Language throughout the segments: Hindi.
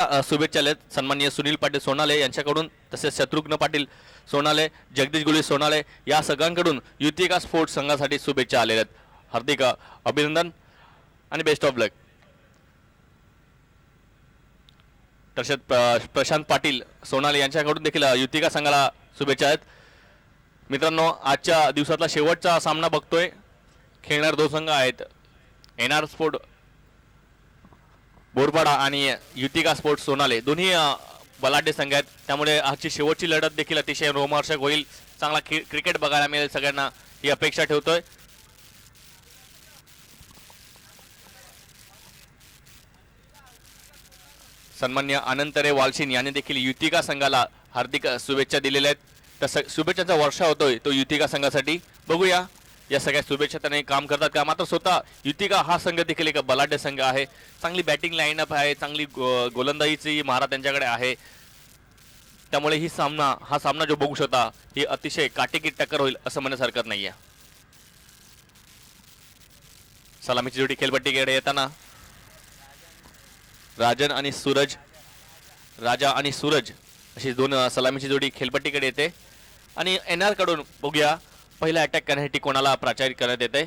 शुभेच्छा आहेत सन्माननीय सुनील पाटील सोनाले यांच्याकडून, तसेच शत्रुघ्न पाटील सोनाले, जगदीश गुली सोनाले या सगळ्यांकडून युतिका स्पोर्ट्स संघासाठी शुभेच्छा आलेल्या आहेत. हार्दिक अभिनंदन आणि बेस्ट ऑफ लक. तसेच प्रशांत पाटील सोनाले यांच्याकडून देखील युतिका संघाला शुभेच्छा आहेत. मित्रांनो, आजच्या दिवसातला शेवटचा सामना बघतोय. खेळणारे दोन संघ आहेत, एनआर स्पोर्ट बोरपाडा आणि युतिका स्पोर्ट्स सोनाले. दोन्ही बलाढ्य संघ आहेत, त्यामुळे आजची शेवटची लढत देखील अतिशय रोमहर्षक होईल. चांगला क्रिकेट बघायला मिळेल सगळ्यांना ही अपेक्षा ठेवतोय. सन्मान्य अनंतरे वालशिन यांनी देखील युतिका संघाला हार्दिक शुभेच्छा दिलेल्या आहेत. तसं शुभेच्छांचा वर्षा होतोय तो युतिका संघासाठी. बघूया या सगळ्या शुभेच्छा त्यांनी काम करतात का. मात्र स्वतः युतिका हा संघ देखील एक बलाढ्य संघ आहे. चांगली बॅटिंग लाईनअप आहे, चांगली गोलंदाजीची महारत त्यांच्याकडे आहे. त्यामुळे हा सामना जो बघू शकता ही अतिशय काटेकी टक्कर होईल असं म्हणण्यास हरकत नाहीये. सलामीची जोडी खेळपट्टीकडे येताना राजा आणि सूरज अशी दोन सलामीची जोडी खेळपट्टीकडे येते. आणि एनआर कडून बघूया पहिला अटॅक करण्यासाठी कोणाला प्राचार्य करण्यात येते.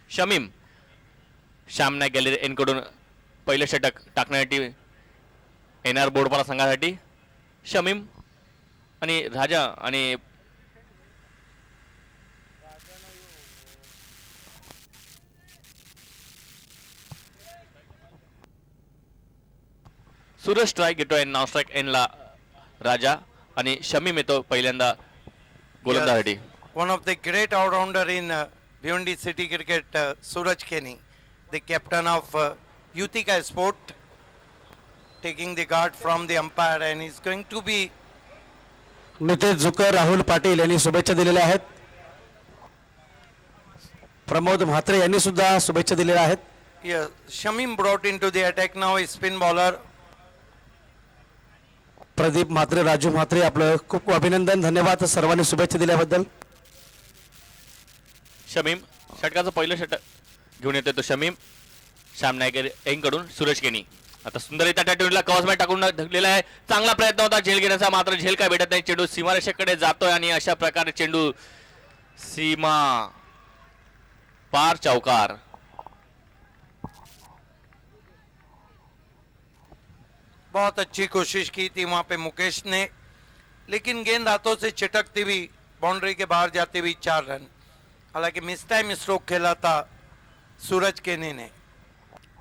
शमीम श्याम नाईक गॅलरी एन कडून पहिले षटक टाकण्यासाठी एनआर बोर्डपाडा संघासाठी शमीम आणि राजा आणि सूरज स्ट्राइक घेतोय. नॉन स्ट्राइक एनला राजा आणि शमीम येतो पहिल्यांदा गोलंदाजीसाठी. One of the great all-rounder in Bhiwandi City Cricket, Suraj Keni, the captain of Yutika Sport, taking the guard from the umpire, and he's going to be. Nitesh Zucker, Rahul Patil यांनी शुभेच्छा दिलेल्या आहेत. प्रमोद म्हात्रे यांनी सुद्धा शुभेच्छा दिलेल्या आहेत. Yeah, Shamim brought into the attack now is spin bowler. Pradeep Mhatre, Raju Mhatre, आपलं खूप अभिनंदन, धन्यवाद सर्वांनी शुभेच्छा दिल्याबद्दल. शमीम षटकाचं पहिलं षटक घेऊन येतो तो शमीम श्याम नाईक यांकडून. सूरज केनी आता सुंदररित्या त्या टेबलला कॉसमॅट टाकून धकलेला आहे. चांगला प्रयत्न होता झेल घेण्याचा, मात्र झेल काय भेटत नाही. चेंडू सीमारेषेकडे जातोय आणि अशा प्रकारे चेंडू सीमा पार चौकार. बहुत अच्छी कोशिश की थी वहां पे मुकेश ने, लेकिन गेंद हाथों से चिटकती हुई बाउंड्री के बाहर जाती हुई 4 रन. हालांकि मिस टाइम स्ट्रोक खेला था सूरज केनी ने.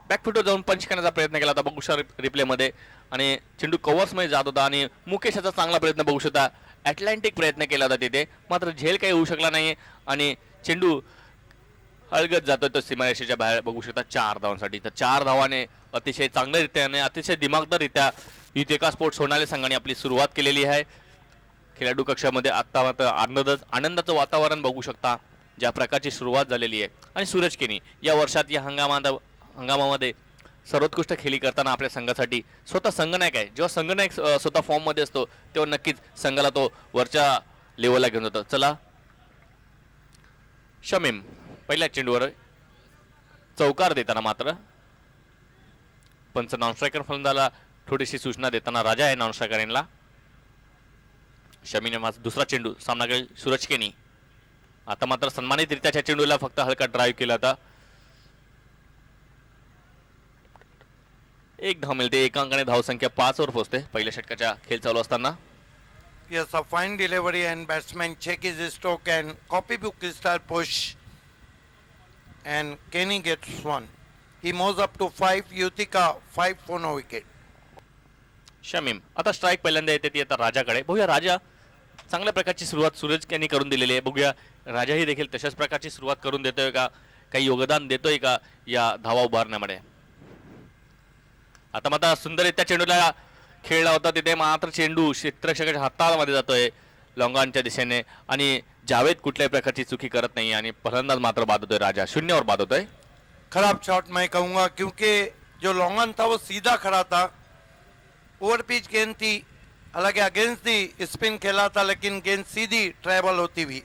बॅकफुटवर जाऊन पंच करण्याचा प्रयत्न केला होता बघू शकता रिप्ले मध्ये, आणि चेंडू कव्हर्समध्ये जात होता. आणि मुकेशचा चांगला प्रयत्न बघू शकता, अटलांटिक प्रयत्न केला होता तिथे, मात्र झेल काही होऊ शकला नाही आणि चेंडू हळगत जातोय तो सीमारेषेच्या बाहेर बघू शकता 4 धावांसाठी. तर 4 धावाने अतिशय चांगल्यारीत्या आणि अतिशय दिमागदाररित्या युतिका स्पोर्ट्स सोनाले संघाने आपली सुरुवात केलेली आहे. खेळाडू कक्षामध्ये आता मात्र आनंदाचं वातावरण बघू शकता, ज्या प्रकारची सुरुवात झालेली आहे. आणि सूरज केनी या वर्षात या हंगामामध्ये सर्वोत्कृष्ट खेळी करताना आपल्या संघासाठी स्वतः संघनायक आहे. जेव्हा संघनायक स्वतः फॉर्ममध्ये असतो तेव्हा नक्कीच संघाला तो वरच्या लेवलला घेऊन जातो. चला, शमीम पहिल्या चेंडूवर चौकार देताना मात्र पंच नॉन स्ट्रायकर फलंदाला थोडीशी सूचना देताना राजा आहे नॉन स्ट्रायकरला. शमीने माझा दुसरा चेंडू सामना करेल सूरज केनी. आता मात्र सन्मानितरित्या त्या चेंडूला फक्त हलका ड्राईव्ह केला होता. 1 धाव मिळते. एकांकाने धावसंख्या 5 वर पोहोचते पहिल्या षटकाच्या खेळ चालू असताना. Yes, a fine delivery and batsman check his stroke and copybook style push, and Kenny gets 1. He moves up to 5. Yutika 5 for no wicket. Shamim आता स्ट्राईक पहिल्यांदा येते ती आता राजाकडे. बघूया राजा चांगल्या प्रकारची सुरुवात सूरज यांनी करून दिलेली आहे. बघूया राजाही देखील तशाच प्रकारची सुरुवात करून देतोय का, काही योगदान देतोय का या धावा उभारण्यामध्ये. आता मात्र सुंदररित्या चेंडूला खेळला होता तिथे, मात्र चेंडू क्षेत्ररक्षकाच्या हातामध्ये जातोय लॉंगॉनच्या दिशेने आणि जावेद कुठल्याही प्रकारची चुकी करत नाही आणि फलंदाज मात्र बाद होतोय. राजा 0 वर बाद होतोय. खराब शॉट मैं कहूंगा, क्योंकि जो लॉन्गन था वो सीधा खड़ा था. ओवर पिच गेंद थी, हालांकि अगेंस्ट दी स्पिन खेला था, लेकिन गेंद सीधी ट्रैवल होती हुई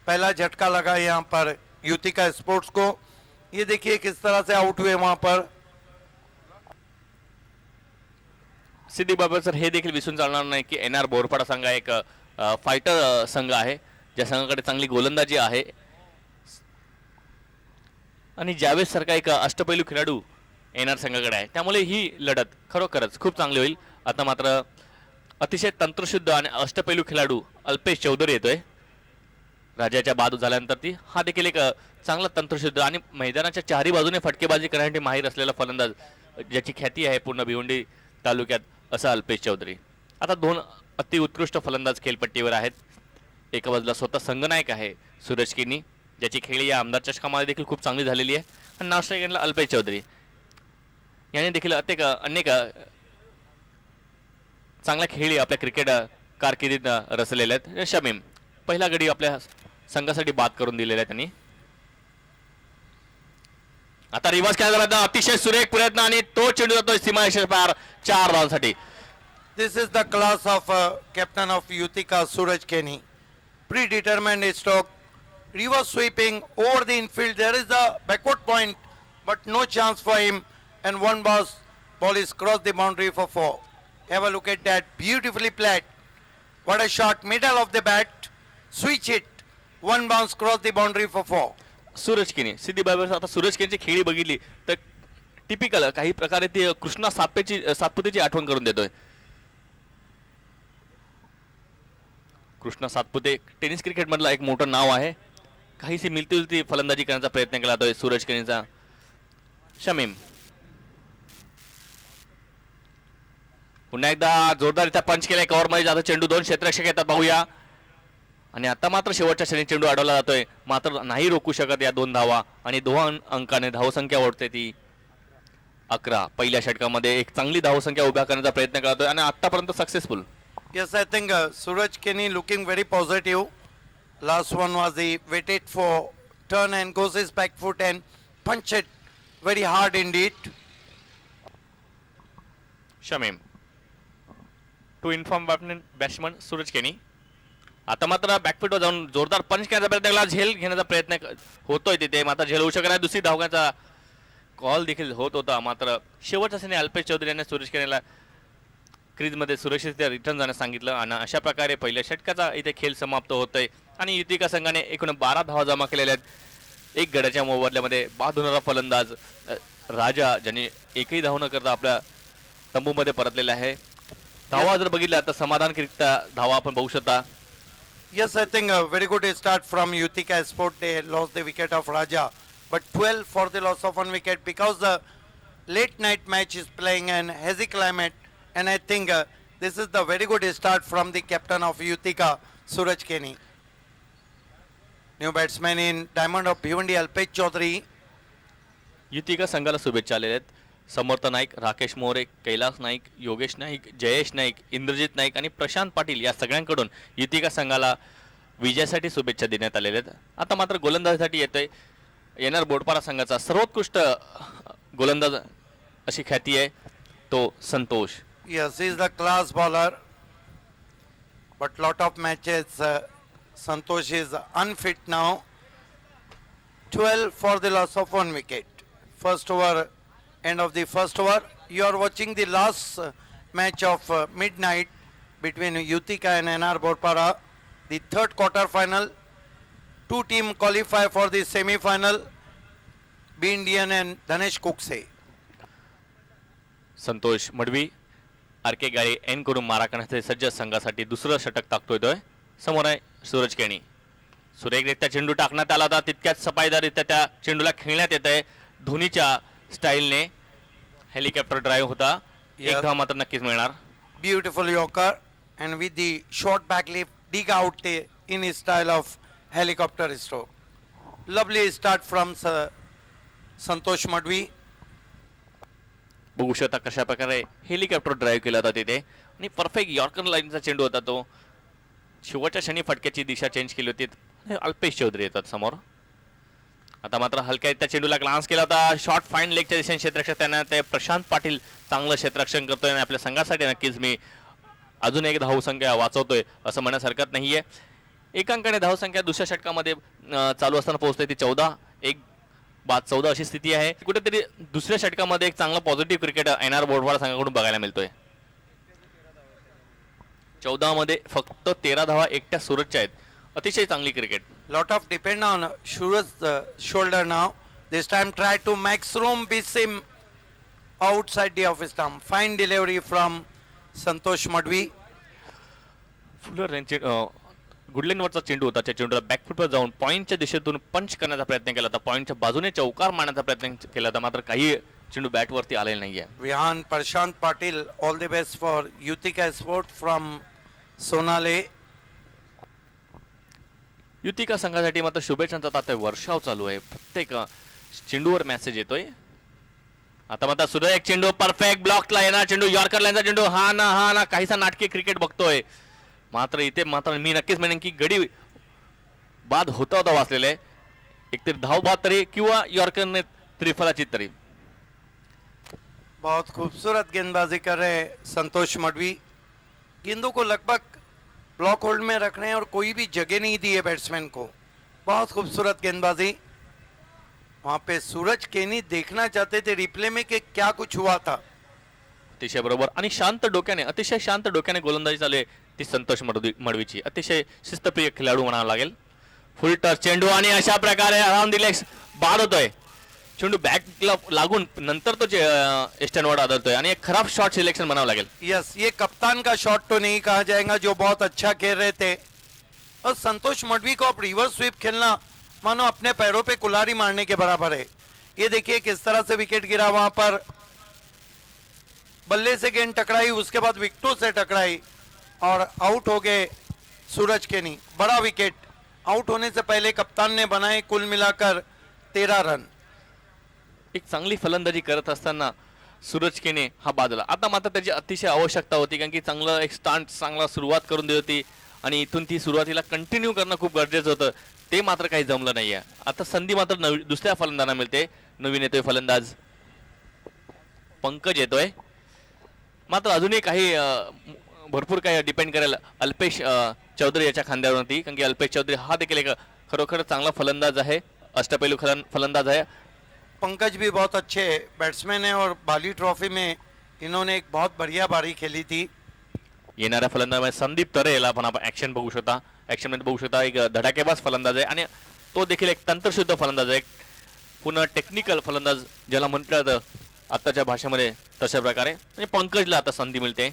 पहला झटका लगा यहाँ पर युतिका स्पोर्ट्स को. ये देखिए किस तरह से आउट हुए वहां पर. सिद्धी बाबर सर हे देखील विसरून चालणार नाही की एन आर बोरपाडा संघ हा एक फायटर संघ आहे, ज्या संघाकडे चांगली गोलंदाजी आहे आणि जावेद सारखा एक अष्टपैलू खेळाडू एन आर संघाकडे आहे, त्यामुळे ही लढत खरोखरच खूप चांगली होईल. आता मात्र अतिशय तंत्रशुद्ध आणि अष्टपैलू खेळाडू अल्पेश चौधरी येतोय राजाच्या बाद झाल्यानंतर ती. हा देखील एक चांगला तंत्रशुद्ध आणि मैदानाच्या चारही बाजूने फटकेबाजी करण्यासाठी माहीर असलेला फलंदाज, ज्याची ख्याती आहे पूर्ण भिवंडी तालुक्यात, असा अल्पेश चौधरी. आता दोन अतिउत्कृष्ट फलंदाज खेळपट्टीवर आहेत. एका बाजूला स्वतः संघनायक आहे सूरज किनी, ज्याची खेळी या आमदार चषकामध्ये देखील खूप चांगली झालेली आहे, आणि नावस्ट्रायकरला अल्पेश चौधरी याने देखील अनेक चांगल्या खेळी आपल्या क्रिकेट कारकिर्दीत रचलेल्या आहेत. शमीम पहिला गडी आपल्या संघासाठी बाद करून दिलेला आहे त्यांनी. आता रिवर्स खेळला जातो, अतिशय सुरेख प्रयत्न आणि तो चेंडू जातोय सीमारेषेच्या पार 4 धावांसाठी. This is the class of captain of Utica, Suraj Kenny. Predetermined stroke, reverse sweeping over the infield. There is a backward point, but no chance for him. And one ball is crossed the boundary for 4. Have a look at that, beautifully played. What a shot, middle of the bat, switch it. One bounce cross the boundary for 4. सूरज केनी सिद्धी बाबर. आता सूरज केनीची खेळी बघितली तर टिपिकल काही प्रकारे ती कृष्णा सातपुतेची आठवण करून देतोय. कृष्णा सातपुते टेनिस क्रिकेट मधला एक मोठं नाव आहे. काहीशी मिळती जुलती फलंदाजी करण्याचा प्रयत्न केला जातोय सूरज केनीचा. शमीम पुन्हा एकदा जोरदार पंच केलाय, कव्हर मध्ये जातो चेंडू. 2 क्षेत्ररक्षक येतात, पाहूया. आणि आता मात्र शेवटच्या क्षणी चेंडू अडवला जातोय, मात्र नाही रोखू शकत या 2 धावा आणि 2 अंकाने धावसंख्या ओढते ती 11. पहिल्या षटकामध्ये एक चांगली धावसंख्या उभ्या करण्याचा प्रयत्न करतोय आणि आतापर्यंत successful. Yes, I think Suraj Kenny looking very positive. Last one was he waited for turn and goes his back foot and punch it very hard indeed. Shamim to inform batsman Suraj Keni. आता मात्र बॅकफुटवर जाऊन जोरदार पंच करण्याचा प्रयत्न केला, झेल घेण्याचा प्रयत्न होतोय तिथे, मात्र झेल होऊ शकत नाही. दुसरी धावण्याचा कॉल देखील होत होता, मात्र शेवटच्या क्षणी अल्पेश चौधरी यांनी सूरज केनीला क्रीजमध्ये सुरक्षितरित्या रिटर्न जाण्यास सांगितलं आणि अशा प्रकारे पहिल्या षटकाचा इथे खेळ समाप्त होतोय. आणि युतिका संघाने एकूण 12 धावा जमा केलेल्या आहेत. एक गड्याच्या मोबदल्यामध्ये बाद होणारा फलंदाज राजा, ज्याने एकही धाव न करता आपल्या तंबूमध्ये परतलेला आहे. धावा जर बघितल्या तर समाधानकरित्या धावा आपण बघू शकता. Yes, I think a very good start from Utica Sport. They lost the wicket of Raja, but 12 for the loss of 1 wicket because the late night match is playing in hazy climate, and I think this is the very good start from the captain of Utica, Suraj Kenny. New batsman in Diamond of Bhiwandi, Alpesh Chaudhary. Yutika संघाला शुभेच्छा आलेल्या आहेत. समर्थ नाईक, राकेश मोरे, कैलास नाईक, योगेश नाईक, जयेश नाईक, इंद्रजित नाईक आणि प्रशांत पाटील या सगळ्यांकडून युतिका संघाला विजयासाठी शुभेच्छा देण्यात आलेल्या आहेत. आता मात्र गोलंदाजीसाठी येतोय एनआर बोरपाडा संघाचा सर्वोत्कृष्ट गोलंदाज अशी ख्याती आहे तो संतोष. Yes, he is the class bowler, but lot of matches Santosh is unfit now. 12 for the loss of 1 wicket. First over, end of the first over. You are watching the last match of midnight between Utica and NR Borpara, the third quarter final. 2 teams qualify for the semi-final, B Indian and Dhanesh Kukse. Santosh Madvi आरके गाडी एन करून मारा करण्यासाठी सज्ज संघासाठी दुसरं षटक टाकतोय तो. समोर आहे सूरज केणी. सुरेखरित्या चेंडू टाकण्यात आला होता, तितक्याच सफाईदाररित्या त्या चेंडूला खेळण्यात येत आहे. धोनीच्या स्टाईलने हेलिकॉप्टर ड्राईव्ह होता. एक धाव मात्र नक्कीच मिळणार. Beautiful Yorker, and with the short back lip dig out in his style of helicopter stroke. Lovely start from Santosh Madhvi. बघू शकता कशा प्रकारे हेलिकॉप्टर ड्राईव्ह केला होता तिथे आणि परफेक्ट यॉर्कर लाईनचा चेंडू होता तो. शेवटच्या क्षणी फटक्याची दिशा चेंज केली होती. अल्पेश चौधरी येतात समोर. आता मात्र हलक्या त्या चेंडूला ग्लान्स केला होता. शॉर्ट फाईन लेगच्या दिशेने क्षेत्ररक्षक त्यांना ते प्रशांत पाटील चांगलं क्षेत्ररक्षण करतोय आणि आपल्या संघासाठी नक्कीच मी अजून एक धावसंख्या वाचवतोय असं म्हणण्यास हरकत नाहीये. एकांकाने धावसंख्या दुसऱ्या षटकामध्ये चालू असताना पोहोचते ती 14. 1 बाद 14 अशी स्थिती आहे. कुठेतरी दुसऱ्या षटकामध्ये एक चांगला पॉझिटिव्ह क्रिकेट एनआर बोरपाडा संघाकडून बघायला मिळतोय. 14 मध्ये फक्त 13 धावा एकट्या सूरजच्या आहेत. अतिशय चांगली cricket. Lot of depend on Suraj's shoulder now. This time try to max room Bisim outside the office stump. Fine delivery from Santosh Madhvi. Fuller यांचे गुडलेनवरचा चेंडू होता. त्या चेंडूला बॅकफुटवर जाऊन पॉईंटच्या दिशेतून पंच करण्याचा प्रयत्न केला होता. पॉईंटच्या बाजूने चौकार मारण्याचा प्रयत्न केला होता, मात्र काही चेंडू बॅटवरती आलेला नाहीये. Vihan Prashant Patil, all the best for Yutika Sport from Sonale. Yutika संघासाठी मात्र शुभेच्छांचा आता वर्षाव चालू आहे. प्रत्येक चेंडूवर मेसेज येतोय. आता मात्र सुद्धा एक चेंडू परफेक्ट ब्लॉकला येणार चेंडू, यॉर्कर लाईनचा चेंडू. हा ना काहीसा नाटकी क्रिकेट बघतोय. मात्र इथे मात्र मी नक्कीच म्हणेन की गडी बाद होता वाचलेला आहे. एकतरी धाव बाद तरी किंवा यॉर्करने त्रिफलाची तरी. बहुत खूबसूरत गेंदबाजी कर रहे हैं संतोष मडवी. गेंदों को लगभग ब्लॉक होल्ड में रख रहे हैं और कोई भी जगह नहीं दी है बैट्समैन को. बहुत खूबसूरत गेंदबाजी. वहां पे सूरज केनी देखना चाहते थे रिप्ले में कि क्या कुछ हुआ था. अतिशय बरोबर आणि शांत डोक्याने, अतिशय शांत डोक्याने गोलंदाजी चालू आहे ती संतोष मडवीची. अतिशय शिस्तप्रिय खेळाडू म्हणावा लागेल. फुल टच चेंडू आणि अशा प्रकारे अराउंड द लेग्स बाद होतोय. चेंडू बॅटला लागून नंतर तो एस्टनवर आदळतोय आणि एक खराब शॉट सिलेक्शन म्हणावं लागेल. यस, ये कप्तान का शॉट तो नहीं कहा जाएगा जो बहुत अच्छा खेल रहे थे. और संतोष मडवी को अब रिवर्स स्वीप खेलना मानो अपने पैरों पे कुल्हाड़ी मारने के बराबर है. ये देखिए किस तरह से विकेट गिरा. वहां पर बल्ले से गेंद टकराई, उसके बाद विकेटों से टकराई और आउट हो गए सूरज केनी. बड़ा विकेट. आउट होने से पहले कप्तान ने बनाए कुल मिलाकर 13 रन. एक चांगली फलंदाजी करत असताना सूरज केने हा बाजला. आता मात्र त्याची अतिशय आवश्यकता होती, कारण की चांगलं एक स्टार्ट चांगला सुरुवात करून देत होती आणि इथून ती सुरुवातीला कंटिन्यू करणं खूप गरजेचं होतं. ते मात्र काही जमलं नाहीये. आता संधी मात्र दुसऱ्या फलंदाजांना मिळते. नवीन येतोय फलंदाज पंकज येतोय. मात्र अजूनही काही भरपूर काही डिपेंड करेल अल्पेश चौधरी याच्या खांद्यावरती, कारण की अल्पेश चौधरी हा देखील एक खरोखर चांगला फलंदाज आहे, अष्टपैलू फलंदाज आहे. पंकज भी बहुत अच्छे बैट्समैन है और बाली ट्रॉफी में इन्होंने एक बहुत बढ़िया बारी खेली थी. येणाऱ्या फलंदाज संदीप तरे याला पण आपण ऍक्शन बघू शकता. ऍक्शन मध्ये बघू शकता एक धडाकेबाज फलंदाज आहे आणि तो देखील एक तंत्रशुद्ध फलंदाज आहे. पुन्हा टेक्निकल फलंदाज ज्याला म्हटलं जातं आताच्या भाषेमध्ये, तशा प्रकारे म्हणजे पंकजला आता संधी मिळते.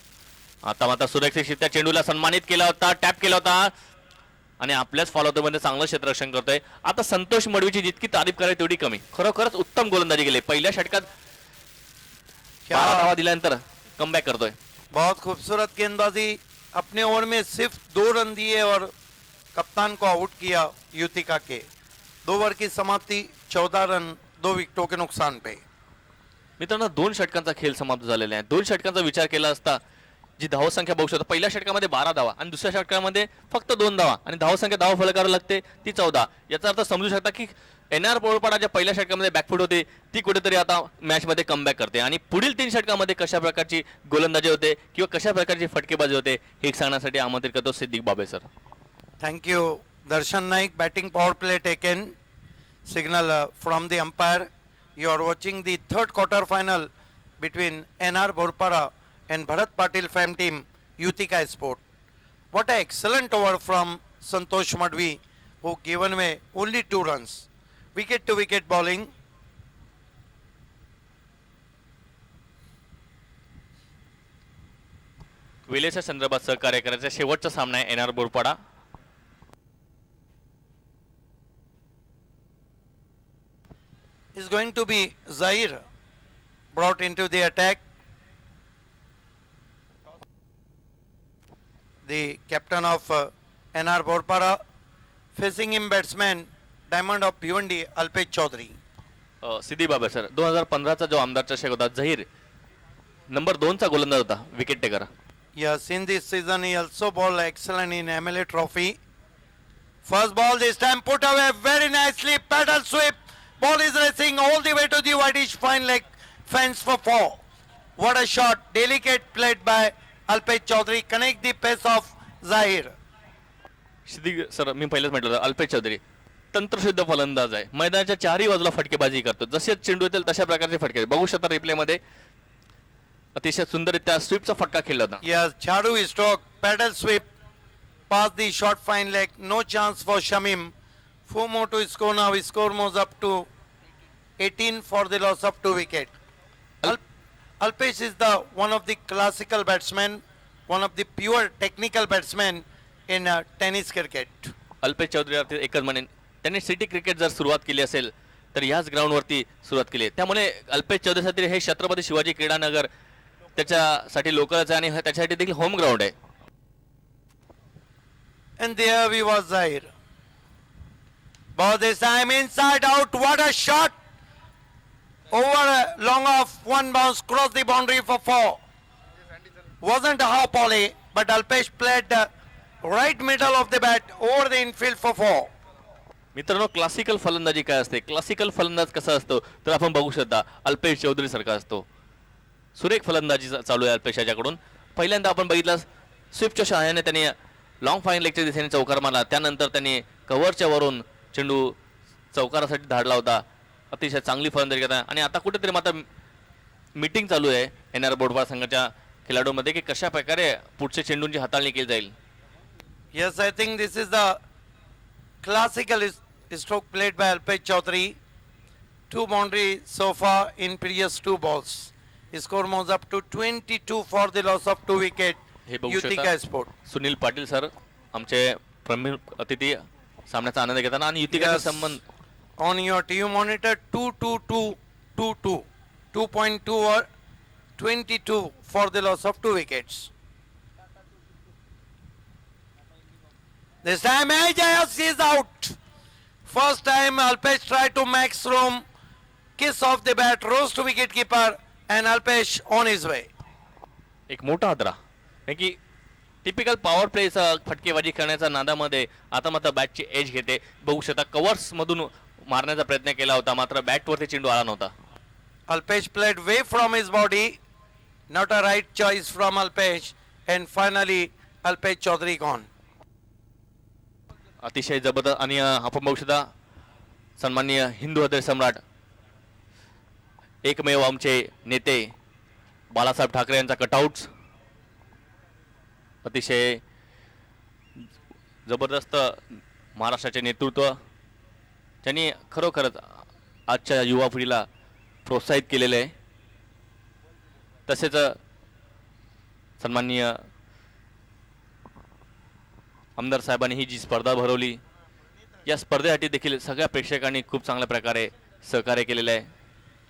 आता मात्र सुरक्षित चेंडूला सन्मानित केला होता, टॅप केला होता आणि आपल्याच फॉलोमध्ये चांगलं क्षेत्ररक्षण करतोय. आता संतोष मडवीची जितकी तारीफ करायची तेवढी कमी. खरोखरच उत्तम गोलंदाजी केली. पहिल्या षटकात 12 धावा दिल्यानंतर कमबॅक करतोय. बहुत खूबसूरत गेंदबाजी. अपने ओवर में सिर्फ 2 रन दिए और कप्तान को आउट किया युतिका के. 2 ओवर की समाप्ति 14 रन 2 विकेटों के नुकसान पे. मित्रांनो 2 षटकांचा खेळ समाप्त झालेला आहे. 2 षटकांचा विचार केला असता जी धावसंख्या बघू शकतो, पहिल्या षटकामध्ये 12 धावा आणि दुसऱ्या षटकामध्ये फक्त 2 धावा आणि धावसंख्या धाव फलकावर लागते ती 14. याचा अर्थ समजू शकता की एनआर पोळपाडा ज्या पहिल्या षटकामध्ये बॅकफुट होते ती कुठेतरी आता मॅच मध्ये कमबॅक करते आणि पुढील 3 षटकामध्ये कशा प्रकारची गोलंदाजी होते किंवा कशा प्रकारची फटकेबाजी होते हे सांगण्यासाठी आमंत्रित करतो Siddique Babe sir. Thank you Darshan Naik. Batting power play taken. Signal from the umpire. You are watching the third quarter final between NR Borpara and Bharat Patil fam team Yutika Sport. What an excellent over from Santosh Madhvi, who given away only 2 runs. Wicket to wicket bowling. विलेच्या संदर्भात सहकार्य करायचा शेवटचा सामना आहे NR Borpada. Is going to be Zahir brought into the attack. The captain of NR Borpara. Facing him batsman Diamond of Bhiwandi Alpesh Chaudhary. Siddiq Babe sir 2015चा जो आमदार चषक होता झहीर नंबर 2 चा गोलंदाज होता, wicket taker. Yes, in this season he also bowled excellent in MLA Trophy. First ball this time put away very nicely. Paddle sweep. Ball is racing all the way to the whitish fine leg fence for 4. What a shot. Delicate played by Alpesh Chaudhary. Connect the pace of Zahir. Siddique sir मी पहिलेच म्हटलं होतं अल्पेश चौधरी तंत्रशुद्ध फलंदाज आहे. मैदानाच्या चारही बाजूला फटकेबाजी करतो. जसे चेंडू येतील तशा प्रकारचे फटके बघू शकता रिप्ले मध्ये. अतिशय सुंदररित्या स्वीपचा फटका खेळला होता. Yes, Chadu stroke, pedal sweep, past the short fine leg, no chance for Shamim. 4 more to score now, his score moves up to 18 for the loss of 2 wicket. Alpesh is the one of the classical batsmen, one of the pure technical batsmen in tennis cricket. Alpesh Chaudhary वरती एकच म्हणेन, त्यांनी सिटी क्रिकेट जर सुरुवात केली असेल तर याच ग्राउंडवरती सुरुवात केली आहे. त्यामुळे अल्पेश चौधरीसाठी हे छत्रपती शिवाजी क्रीडानगर त्याच्यासाठी लोकलच आहे आणि त्याच्यासाठी देखील होम ग्राउंड आहे. And there we was Zahir. But this time inside out, what a shot! Over a long off, one bounce, cross the boundary for 4. Wasn't a half volley, but Alpesh played the right middle of the bat over the infield for 4. मित्रांनो, क्लासिकल फलंदाजी काय असते, क्लासिकल फलंदाज कसा असतो तर आपण बघू शकता अल्पेश चौधरी सारखा असतो. सुरेख फलंदाजी चालू आहे अल्पेश याच्याकडून. पहिल्यांदा आपण बघितलं स्विपच्या सहाय्याने त्याने लॉंग फाईन लेगच्या दिशेने चौकार मारला, त्यानंतर त्याने कव्हरच्या वरून चेंडू चौकारासाठी धाडला होता. अतिशय चांगली फलंदाजी करता आणि आता कुठेतरी मात्र मीटिंग चालू आहे NR बोर्डवार संघाच्या खेळाडूंमध्ये की कशा प्रकारे पुढच्या चेंडूंची हाताळणी केली जाईल. Yes, I think this is the classical stroke played by Alpesh Chaudhary. 2 boundary so far in previous 2 balls. His score moves up to 22 for the loss of 2 wicket. हे बघू Yutika शकता Sport. सुनील पाटील सर आमचे प्रमुख अतिथी सामन्याचा आनंद घेताना आणि युतिकाचा Yes. संबंध On your TV monitor 2-2-2-2-2. 2.2 or 22 for the loss of 2 wickets. This time Ajayas is out. First time Alpesh tried to max room, kiss off the bat, rose to wicket keeper and Alpesh on his way. एक मोठा हादरा कारण की टिपिकल पॉवर प्लेचा फटकेबाजी करण्याच्या नादामध्ये आता मात्र बॅटची एज घेते. बघू शकता कव्हर्स मधून मारण्याचा प्रयत्न केला होता मात्र बॅटवरती चेंडू आला नव्हता. Alpesh played way from his body, not a right choice from Alpesh, and finally Alpesh Chaudhary gone. अतिशय जबरदस्त आणि आपण बघू शकता सन्माननीय हिंदू हृदय सम्राट एकमेव आमचे नेते बाळासाहेब ठाकरे यांचा कटआउट. अतिशय जबरदस्त महाराष्ट्राचे नेतृत्व त्यांनी खरोखरच आजच्या युवा पिढीला प्रोत्साहित केलेलं आहे. तसेच सन्माननीय आमदार साहेबांनी ही जी स्पर्धा भरवली या स्पर्धेसाठी देखील सगळ्या प्रेक्षकांनी खूप चांगल्या प्रकारे सहकार्य केलेलं आहे.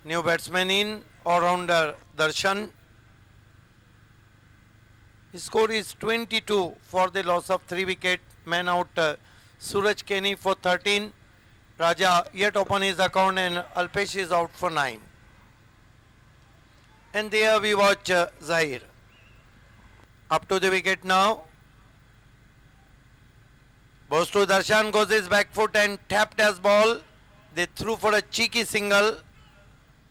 New batsman in, all-rounder Darshan. His score is 22 for the loss of 3 wicket. Man out Suraj Kenny for 13. Raja yet open his account and Alpesh is out for 9. And there we watch Zahir. Up to the wicket now. Goes to Darshan, goes his back foot and tapped as ball. They threw for a cheeky single.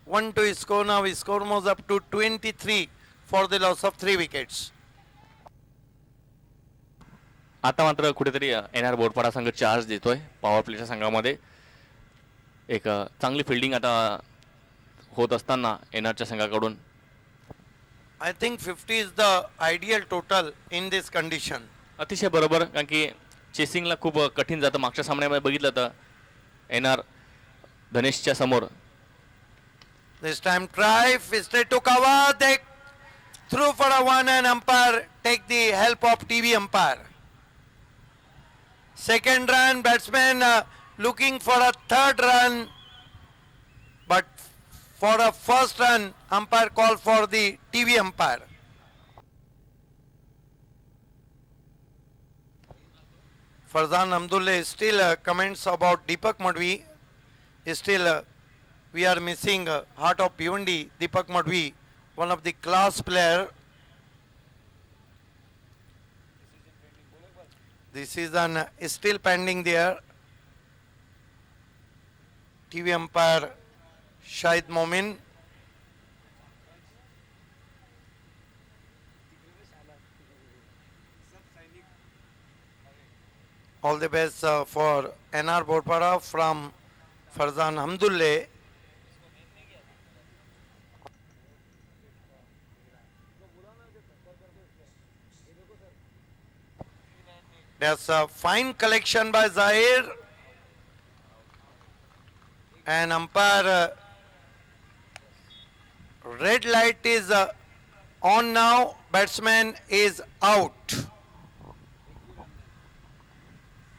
1 to his score now. His score moves up to 23 for the loss of 3 wickets. आता मात्र कुठेतरी NR बोरपाडा संघ चार्ज देतोय पॉवर प्लेच्या संघामध्ये. एक चांगली फिल्डिंग आता होत असताना NRच्या संघाकडून. I think 50 is the ideal total in this condition. अतिशय बरोबर कारण की चेसिंगला खूप कठीण जातं. मागच्या सामन्यामध्ये बघितलं तर NR धनेशच्या समोर. This time try, straight to cover, they threw for a 1 and umpire take the help of TV umpire. Second run, batsman looking for a third run, but for a first run, umpire call for the TV umpire. Farzan Hamdullah still comments about Deepak Madhvi. Still we are missing heart of Bhiwandi, Deepak Madhvi, one of the class player. This is still pending there. TV umpire Shahid Momin. All the best for NR Borpara from Farzan Hamdullah. That's a fine collection by Zahir. And umpire, red light is on now. Batsman is out.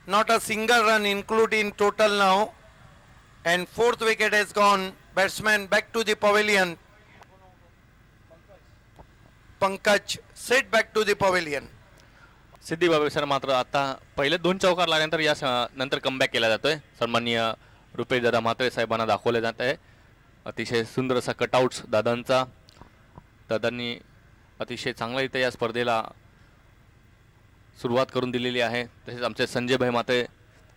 Not a single run included in total now. And fourth wicket has gone. Batsman back to the pavilion. Pankaj, sit back to the pavilion. सिद्धी बाबेसर मात्र आता पहिले 2 चौकार लागल्यानंतर या नंतर कमबॅक केला जातोय. सन्माननीय रुपेश दादा म्हात्रे साहेबांना दाखवले जात आहे. अतिशय सुंदर असा कटआउट्स दादांचा. दादांनी अतिशय चांगला इथे या स्पर्धेला सुरुवात करून दिलेली आहे. तसेच आमचे संजय भाई माते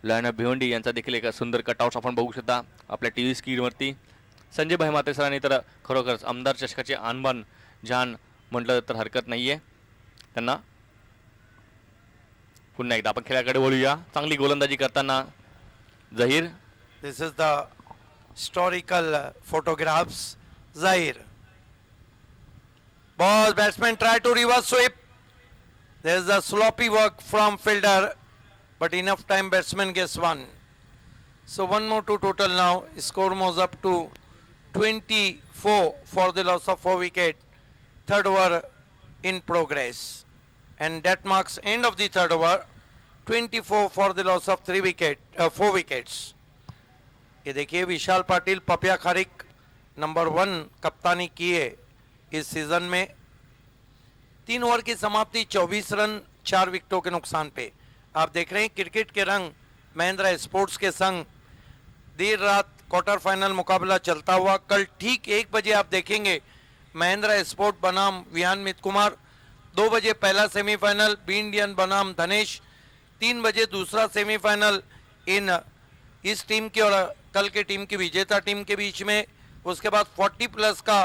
लयना भिवंडी यांचा देखील एक सुंदर कटआउट्स आपण बघू शकता आपल्या टीव्ही स्क्रीनवरती. संजय भाई माते सरांनी तर खरोखरच आमदार चषकाचे आणबान जान म्हटलं तर हरकत नाहीये. त्यांना पुन्हा एकदा आपण खेळाकडे वळूया. चांगली गोलंदाजी करताना Zaheer. This is the historical photographs. Zahir. Ball, batsman try to reverse sweep. There is a sloppy work from fielder, but enough time batsman gets one. So one more to total now. Score moves up to 24 for the loss of 4 wicket. Third over in progress. And that marks end of the third over. 24 for the loss of 4 wickets. ये देखिए विशाल पाटिल पपिया खारिक नंबर 1 कप्तानी की है इस सीजन में. 3 ओवर की समाप्ति 24 रन 4 विकेटों के नुकसान पे. आप देख रहे हैं क्रिकेट के रंग महिंद्रा स्पोर्ट्स के संग देर रात क्वार्टर फाइनल मुकाबला चलता हुआ. कल ठीक 1 बजे आप देखेंगे महिंद्रा स्पोर्ट बनाम विहान मित कुमार. 2 बजे पहला सेमीफाइनल बी इंडियन बनाम धनेश. 3 बजे दूसरा सेमीफाइनल इन इस टीम की और कल के टीम की विजेता टीम के बीच में. उसके बाद 40+ का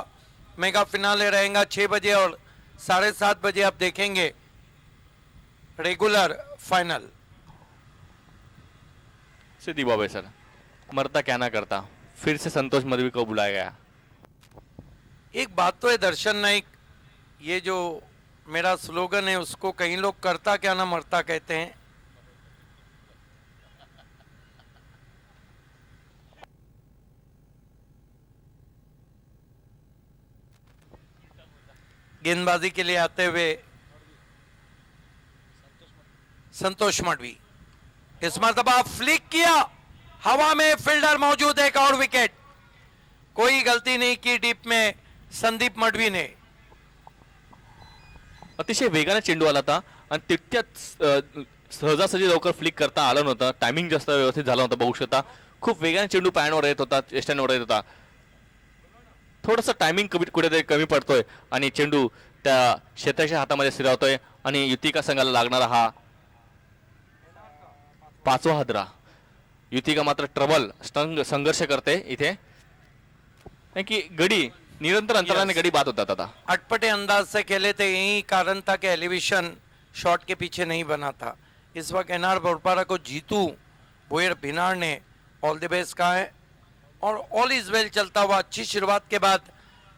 मेगा फिनाले रहेगा 6 बजे और 7:30 बजे आप देखेंगे रेगुलर फाइनल. सिद्धी बाबेसर मरता क्या ना करता फिर से संतोष मधवी को बुलाया गया. एक बात तो है दर्शन नाइक, ये जो मेरा स्लोगन है उसको कई लोग करता क्या ना मरता कहते हैं. गेंदबाजी के लिए आते हुए संतोष मडवी. इस मरतबा फ्लिक किया, हवा में फील्डर मौजूद है. एक और विकेट. कोई गलती नहीं की डीप में संदीप मडवी ने. अतिशय वेगाने चेंडू आला होता आणि तितक्यात सहजासहजी लवकर फ्लिक करता आलं नव्हतं. टायमिंग जास्त व्यवस्थित झालं होतं बघू शकता. खूप वेगाने चेंडू पॅनवर येत होता, चेष्टांवर येत होता. थोडंसं टायमिंग कुठेतरी कमी पडतोय आणि चेंडू त्या क्षेत्राच्या हातामध्ये स्थिरावतोय आणि युतिका संघाला लागणारा हा 5वा हादरा. युतिका मात्र ट्रबल संघर्ष करते इथे, नाही की गडी निरंतर अंतराने गडी बाद होतात. आता अटपटे अंदाज से खेले थे, यही कारण था कि एलिवेशन शॉट के पीछे नहीं बना था. इस वक्त एनआर बोरपारा को जीतू बोयर भिनार ने ऑल द बेस्ट कहा है और ऑल इज वेल चलता हुआ. अच्छी शुरुआत के बाद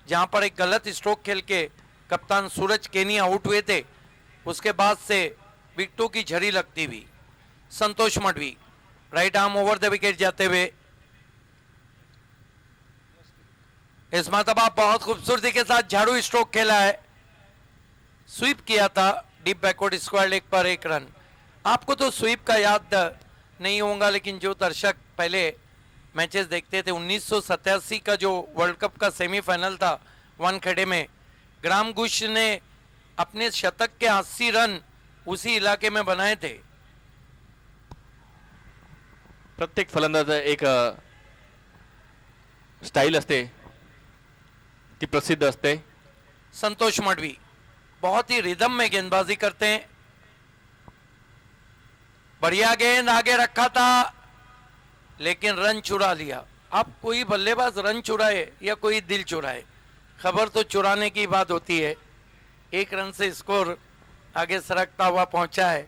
जहां पर एक गलत स्ट्रोक खेल के कप्तान सूरज केनी आउट हुए थे, उसके बाद से विकेटों की झड़ी लगती हुई. Santosh Madvi right arm over the wicket जाते हुए. इस मरतबा बहुत खूबसूरती के साथ झाड़ू स्ट्रोक खेला है. स्वीप किया था डीप बैकवर्ड स्क्वायर लेग पर 1 रन. आपको तो स्वीप का याद नहीं होगा, लेकिन जो दर्शक पहले मैचेस देखते थे 1987 का जो वर्ल्ड कप का सेमीफाइनल था वानखेड़े में, ग्राम गुश ने अपने शतक के 80 रन उसी इलाके में बनाए थे. प्रत्येक फलंदाज एक स्टाईल असते, ती प्रसिद्ध असते. संतोष मडवी बहुत ही रिदम में गेंदबाजी करते हैं. बढ़िया गेंद आगे रखा था लेकिन रन चुरा लिया. अब कोई बल्लेबाज रन चुराए या कोई दिल चुराए, खबर तो चुराने की बात होती है. 1 रन से स्कोर आगे सरकता हुआ पहुंचा है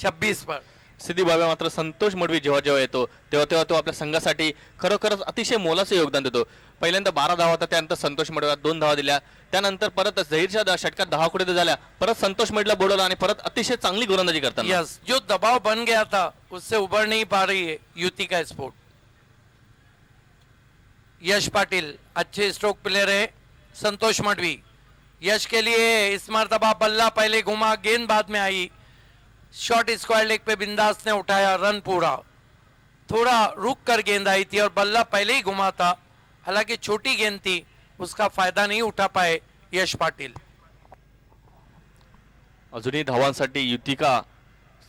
26 पर. स्थिती बाबा मात्र संतोष मडवी जेव्हा जेव्हा येतो तेव्हा तो आपल्या संघासाठी खरोखरच अतिशय मोलाचं योगदान देतो. पहिल्यांदा 12 धावा होता, त्यानंतर संतोष मडवीला 2 धावा दिल्या, त्यानंतर परत झहीरच्या षटकात 10 कुठे झाल्या, परत संतोष मडवीला बोलवलं आणि परत अतिशय चांगली गोलंदाजी करताना यस, जो दबाव बन गया था उससे उबर नहीं पा रही है युति का स्पोर्ट. यश पाटिल अच्छे स्ट्रोक प्लेयर है. संतोष मडवी, यश के लिए इस मरतबा बल्ला पहले घुमा, गेंद बाद में आई. शॉट स्क्वायर लेग पे बिंदास ने उठाया, रन पूरा. थोड़ा रुक कर गेंद आई थी और बल्ला पहले ही घुमा था, हालांकि छोटी गेंद थी, उसका फायदा नहीं उठा पाए यश पाटिल. अजूनही धावांसाठी युतिका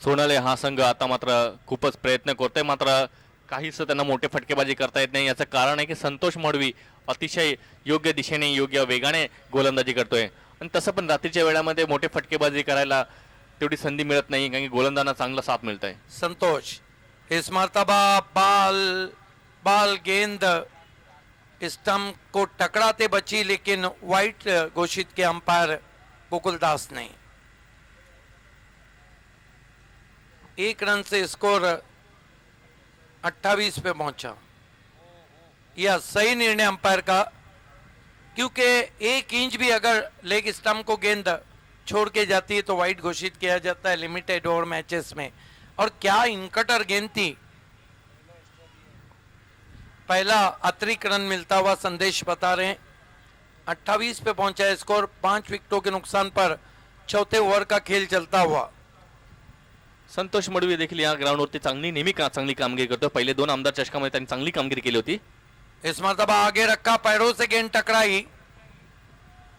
सोनाले हा संघ आता मात्र खूपच प्रयत्न करतोय, मात्र काहीच त्यांना मोठे फटकेबाजी करता येत नाही. याचं कारण आहे की संतोष मडवी अतिशय योग्य दिशेने योग्य वेगाने गोलंदाजी करतोय आणि तसं पण रात्रीच्या वेळामध्ये मोठे फटकेबाजी करायला तेवढी संधी मिळत नाही, कारण की गोलंदाजांना चांगला साथ मिळत आहे. संतोष, इस मर्तबा बाल गेंद स्टंप को टकराते बची, लेकिन वाइट घोषित किया अंपायर गोकुलदास ने. 1 रन से स्कोर 28 पे पहुंचा. यह सही निर्णय अंपायर का, क्योंकि 1 इंच भी अगर लेग स्टंप को गेंद छोड़ के जाती है तो वाइट घोषित किया जाता है लिमिटेड ओवर मैचेस में. और क्या इनकटर गेंद थी. पहला अतिरिक्त रन मिलता हुआ संदेश बता रहे हैं. 28 पे पहुंचा है स्कोर. 5 विकेटों के नुकसान पर चौथे ओव्हर का खेल चलता हुआ. संतोष मडवी देखील या ग्राउंडवरती चांगली कामगिरी करतो. पहिले 2 आमदार चषकामध्ये त्यांनी चांगली कामगिरी केली होती. इस मर्तबा आगे रखा, पैरों से गेंद टकराई,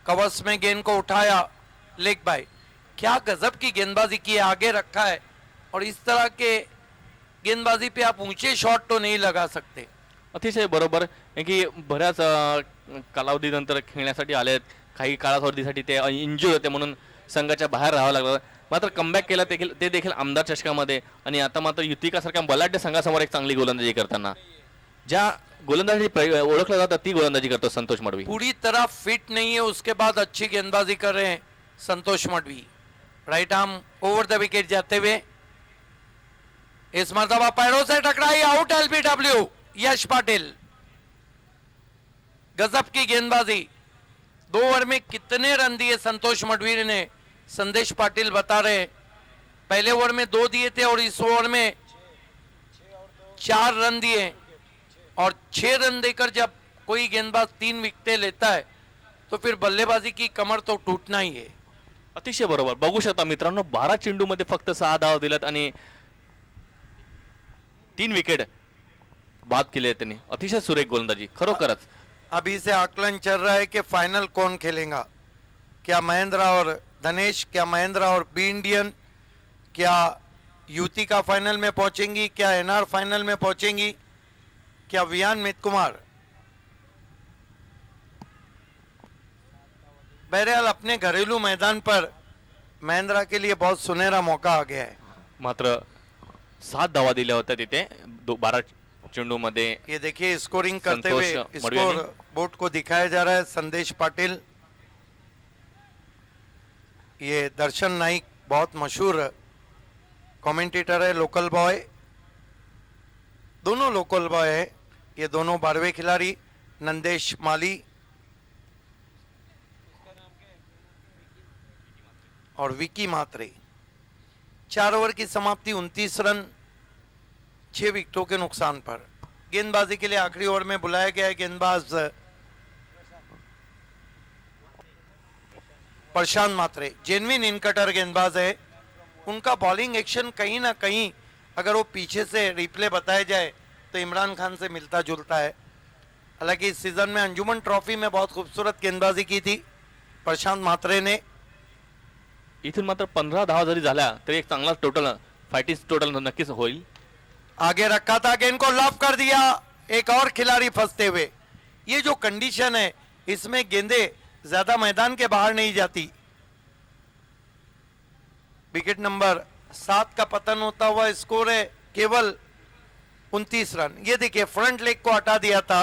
कवच में गेंद को उठाया लेग बाय. क्या गजब की गेंदबाजी की है. आगे रखा है और इस तरह के गेंदबाजी पे आप ऊंचे शॉट तो नहीं लगा सकते. अतिशय बरोबर आहे की बऱ्याच कालावधीनंतर खेळण्यासाठी आले, काही कालावधीसाठी ते इंजुर होते म्हणून संघाच्या बाहेर राहावं लागलं, मात्र कमबॅक केला ते देखील आमदार चषकामध्ये. आणि आता मात्र युतिकासारख्या बलाढ्य संघासमोर एक चांगली गोलंदाजी करताना ज्या गोलंदाजी ओळखलं जातं ती गोलंदाजी करतो संतोष मडवी. पूरी तरह फिट नहीं है, उसके बाद अच्छी गेंदबाजी कर रहे हैं Santosh Madvi. Right arm over the wicket जाते हुए इस मर्तबा पैरों से टकराई, आउट. एलबीडब्ल्यू यश पाटिल. गजब की गेंदबाजी. 2 ओवर में कितने रन दिए संतोष मडवी ने, संदेश पाटिल बता रहे. पहले ओवर में 2 दिए थे और इस ओवर में 4 रन दिए. और 6 रन देकर जब कोई गेंदबाज 3 विकेटें लेता है तो फिर बल्लेबाजी की कमर तो टूटना ही है. अतिशय बरोबर. बघू शकता मित्रांनो, 12 चेंडू मध्ये फक्त 6 धावा दिल्यात आणि 3 विकेट बाद केले त्यांनी. अतिशय सुरेख गोलंदाजी खरोखरच. अभी से आकलन चल रहा है कि फाइनल कौन खेलेगा. क्या महेंद्रा और धनेश, क्या महेंद्रा और बी इंडियन, क्या युति का फाइनल में पहुंचेंगी, क्या एनआर फाइनल में पहुंचेंगी, क्या वियान मित कुमार. बहरहाल अपने घरेलू मैदान पर महेंद्रा के लिए बहुत सुनहरा मौका आ गया है. मात्र 7 धावा दिल्या होत्या तिथे 12 चेंडू मध्ये. ये देखिए स्कोरिंग करते हुए संतोष मडवी स्कोर ने. बोर्ड को दिखाया जा रहा है. संदेश पाटिल, ये दर्शन नाइक बहुत मशहूर कमेंटेटर है, लोकल बॉय. दोनों लोकल बॉय है. ये दोनों 12वें खिलाड़ी. नंदेश माली और विकी मात्रे. 4 ओवर की समाप्ति, 29 रन 6 विकेटों के नुकसान पर. गेंदबाजी के लिए आखिरी ओवर में बुलाया गया है गेंदबाज प्रशांत मात्रे. जेन्युइन इनकटर गेंदबाज है. उनका बॉलिंग एक्शन कहीं ना कहीं अगर वो पीछे से रिप्ले बताया जाए तो इमरान खान से मिलता जुलता है. हालांकि इस सीजन में अंजुमन ट्रॉफी में बहुत खूबसूरत गेंदबाजी की थी प्रशांत मात्रे ने. इथून मात्र 15 धावा जरी झाल्या तरी एक चांगला टोटल फायटिंग टोटल नक्कीच होईल. आगे रखा था, गेंद को लॉफ कर दिया, एक और खिलाड़ी फंसते हुए. ये जो कंडीशन है इसमें गेंदें ज्यादा मैदान के बाहर नहीं जाती. विकेट नंबर 7 का पतन होता हुआ स्कोर है केवल 29 रन. ये देखिए फ्रंट लेग को हटा दिया था,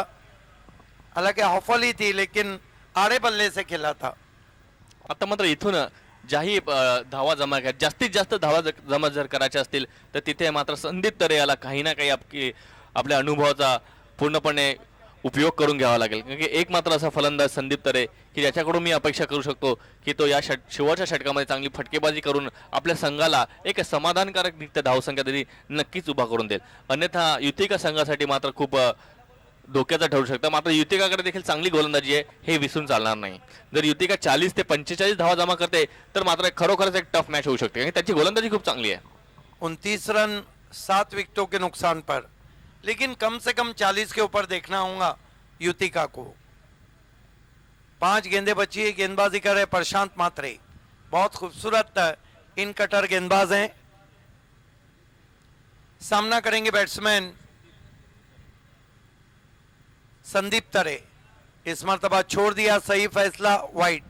हालांकि हॉफल ही थी लेकिन आड़े बल्ले से खेला था. आता मात्र इथून ज्याही धावा जमा जास्तीत जास्त धावा जमा जर करायच्या असतील तर तिथे मात्र संदीप तरे याला काही ना काही आपल्या अनुभवाचा पूर्णपणे उपयोग करून घ्यावा लागेल. कारण की एक मात्र असा फलंदाज संदीप तरे की ज्याच्याकडून मी अपेक्षा करू शकतो की तो या शेवटच्या षटकामध्ये चांगली फटकेबाजी करून आपल्या संघाला एक समाधानकारक रित्या धावसंख्या तरी नक्कीच उभा करून देईल. अन्यथा युतिका संघासाठी मात्र खूप धोक्याचा ठरू शकतं. मात्र युतिकाकडे देखील चांगली गोलंदाजी आहे हे विसरून चालणार नाही. जर युतिका 40 ते 45 धावा जमा करते तर मात्र खरोखरच एक टफ मॅच होऊ शकते आणि त्याची गोलंदाजी खूप चांगली आहे. 29 रन 7 विकेटों के नुकसान पर, लेकिन कम से कम 40 के ऊपर देखना होगा युतिका को. 5 गेंदें बची है, गेंदबाजी कर रहे प्रशांत मात्रे. बहुत खूबसूरत इन कटर गेंदबाज हैं. सामना करेंगे बैट्समैन संदीप तरे. इस मर्तबा छोड़ दिया, सही फैसला, वाइड.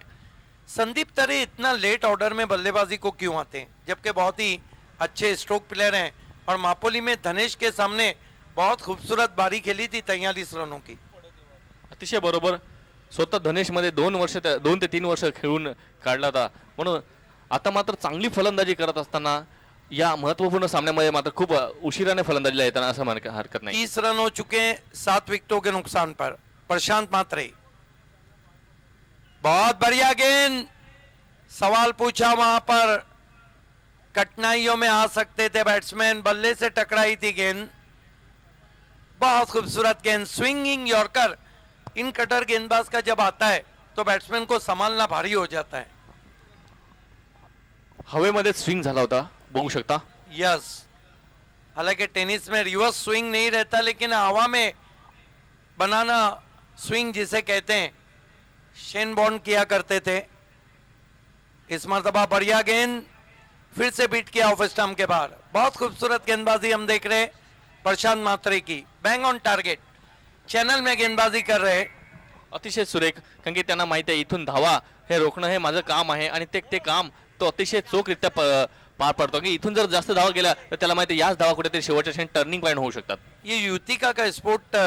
संदीप तरे इतना लेट ऑर्डर में बल्लेबाजी को क्यों आते हैं, जबकि बहुत ही अच्छे स्ट्रोक प्लेयर हैं और मापोली में धनेश के सामने बहुत खूबसूरत बारी खेली थी 43 रनों की. अतिशय बरोबर. स्वतः धनेश मध्ये 2 ते 3 वर्ष खेळून काढला होता. म्हणून आता मात्र चांगली फलंदाजी करत असताना या महत्वपूर्ण सामन्यामध्ये मात्र खूप उशिराने फलंदाजीला येताना असं हरकत नाही. 30 रन हो चुके हैं 7 विकेटों के नुकसान पर. प्रशांत मात्रे, बहुत बढ़िया गेंद. सवाल पूछा वहां पर, कठिनाइयों में आ सकते थे बैट्समैन, बल्ले से टकराई थी गेंद. बहुत खूबसूरत गेंद, स्विंगिंग यॉर्कर. इन कटर गेंदबाज का जब आता है तो बैट्समैन को संभालना भारी हो जाता है. हवेमध्ये स्विंग झाला होता बघू शकता. यस, हालांकि टेनिस में रिवर्स स्विंग नहीं रहता, लेकिन हवा में बनाना स्विंग जिसे कहते हैं, शेन बॉन्ड किया करते थे. इस मर्तबा बढ़िया गेंद, फिर से बीट किया ऑफ स्टंप के बाहर. बहुत खूबसूरत गेंदबाजी हम देख रहे हैं प्रशांत मात्रे की. बैंग ऑन टारगेट, चैनल में गेंदबाजी कर रहे. अतिशय सुरेख. कारण की त्यांना माहिती आहे इथून धावा हे रोखणं हे माझं काम आहे आणि ते काम तो अतिशय चोखरित्या पार पडतो. की इथून जर जास्त धावा गेल्या तर त्याला माहिती याच धावा कुठेतरी शेवटच्या क्षणी टर्निंग पॉइंट होऊ शकतात. ये युतिका का स्पोर्ट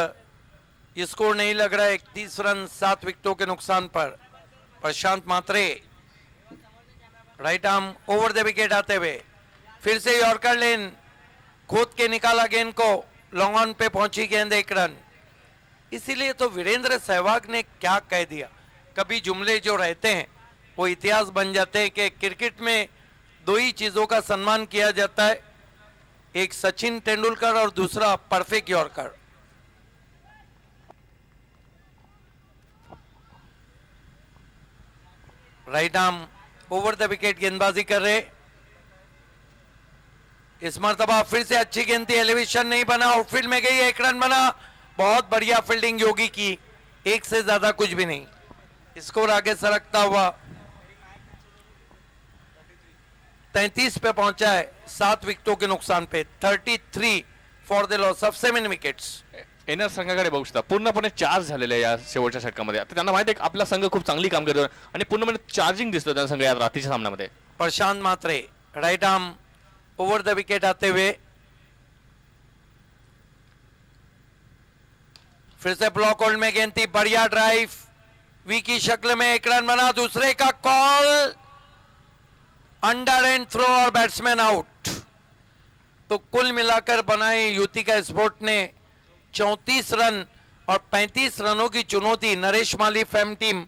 स्कोर नहीं लग रहा है. 31 रन 7 विकेटों के नुकसान पर. Prashant Matre right arm over the wicket आते हुए, फिर से यॉर्कर लेन, खोद के निकाला गेंद को, लॉन्ग ऑन पे पहुंची गेंद, 1 रन. इसीलिए तो वीरेंद्र सहवाग ने क्या कह दिया, कभी जुमले जो रहते हैं वो इतिहास बन जाते हैं कि क्रिकेट में 2 ही चीजों का सम्मान किया जाता है, एक सचिन तेंदुलकर और दूसरा perfect yorker. Right arm over the wicket गेंदबाजी कर रहे. इस मर्तबा फिर से अच्छी गेंद थी, एलिवेशन नहीं बना, आउटफील्ड में गई, 1 रन बना. बहुत बढ़िया फील्डिंग योगी की, 1 से ज्यादा कुछ भी नहीं. स्कोर आगे सरकता हुआ 33 पे पहुंचा है 7 विकेटों के नुकसान पे. 33 for the loss of 7 wickets. NR संघाकडे बघू शकता पूर्णपणे चार्ज झालेले या शेवटच्या षटकामध्ये. आता त्यांना माहिती आहे आपला संघ खूप चांगली काम करतो आणि पूर्णपणे चार्जिंग दिसतो त्यांचा संघ या रात्रीच्या सामन्यामध्ये. Prashant Matre right arm over the wicket आते हुए, फिर से ब्लॉक होल्ड में गेंद थी, बढ़िया ड्राइव, वी की शक्ल में 1 रन बना. दूसरे का कॉल, अंडर एंड थ्रो और बैट्समैन आउट. तो कुल मिलाकर बनाए युतिका स्पोर्ट ने 34 रन और 35 रनों की चुनौती नरेश माली फैम टीम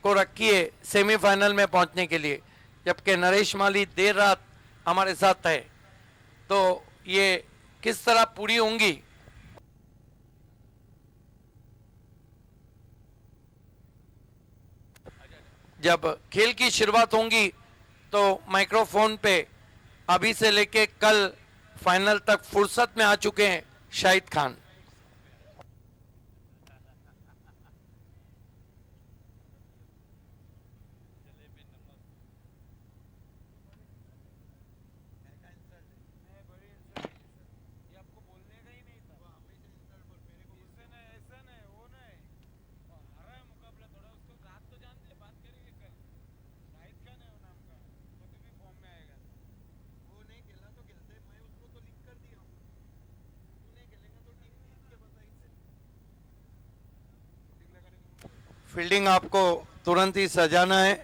को रखी है सेमीफाइनल में पहुंचने के लिए. जबकि नरेश माली देर रात हमारे साथ है, तो ये किस तरह पूरी होंगी जब खेल की शुरुआत होंगी तो माइक्रोफोन पे अभी से लेके कल फाइनल तक फुर्सत में आ चुके हैं शाहिद खान. फील्डिंग आपको तुरंत ही सजाना है.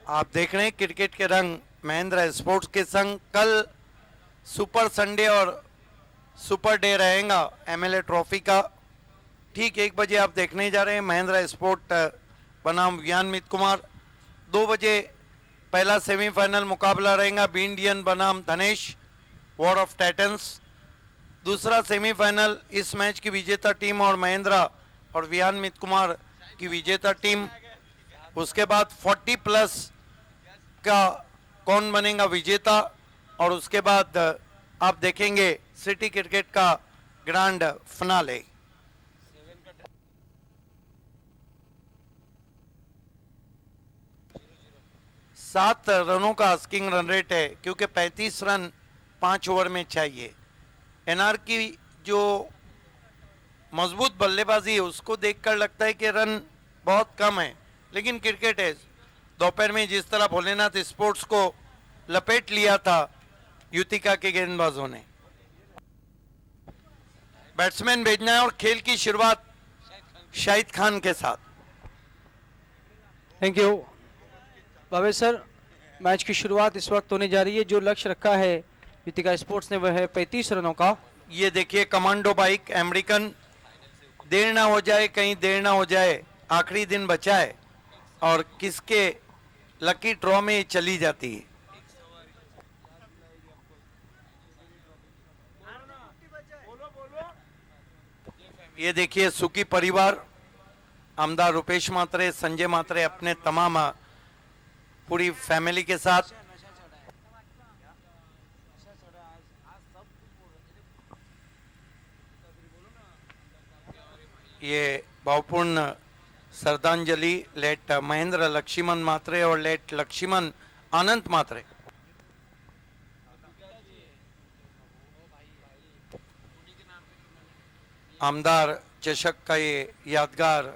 आप देख रहे हैं क्रिकेट के रंग महिंद्रा स्पोर्ट्स के संग। कल सुपर संडे और सुपर डे रहेगा एमएलए ट्रॉफी का। ठीक 1 बजे आप देखने जा रहे हैं महिंद्रा स्पोर्ट बनाम वियान मित कुमार। 2 बजे पहला सेमीफाइनल मुकाबला रहेगा बी इंडियन बनाम धनेश वॉर ऑफ टाइटन्स। दूसरा सेमीफाइनल इस मैच की विजेता टीम और महिंद्रा और वियान मित कुमार की विजेता टीम। उसके बाद 40+ का कौन बनेगा विजेता, और उसके बाद आप देखेंगे सिटी क्रिकेट का ग्रैंड फिनाले। सात रनों का आस्किंग रन रेट है, क्योंकि 35 रन 5 ओवर में चाहिए। एनआर की जो मजबूत बल्लेबाजी है उसको देखकर लगता है कि रन बहुत कम है, लेकिन क्रिकेट है। दोपहर में जिस तरह भोलेनाथ स्पोर्ट्स को लपेट लिया था युतिका के गेंदबाजों ने। बैट्समैन भेजना है और खेल की शुरुआत शाहिद खान के साथ। Thank you Bhavesh sir. Match की शुरुआत इस वक्त होने जा रही है। जो लक्ष्य रखा है युतिका स्पोर्ट्स ने वह है 35 रनों का। ये देखिए कमांडो बाइक अमेरिकन, देर ना हो जाए, कहीं देर ना हो जाए, आखिरी दिन बचा है और किसके लकी ड्रॉ में चली जाती है। ये देखिए सुखी परिवार, आमदार रुपेश मात्रे, संजय मात्रे अपने तमाम पूरी फैमिली के साथ। ये भावपूर्ण श्रद्धांजलि लेट महेंद्र लक्ष्मण मात्रे और लेट लक्ष्मण आनंद मात्रे। आमदार चषक का ये यादगार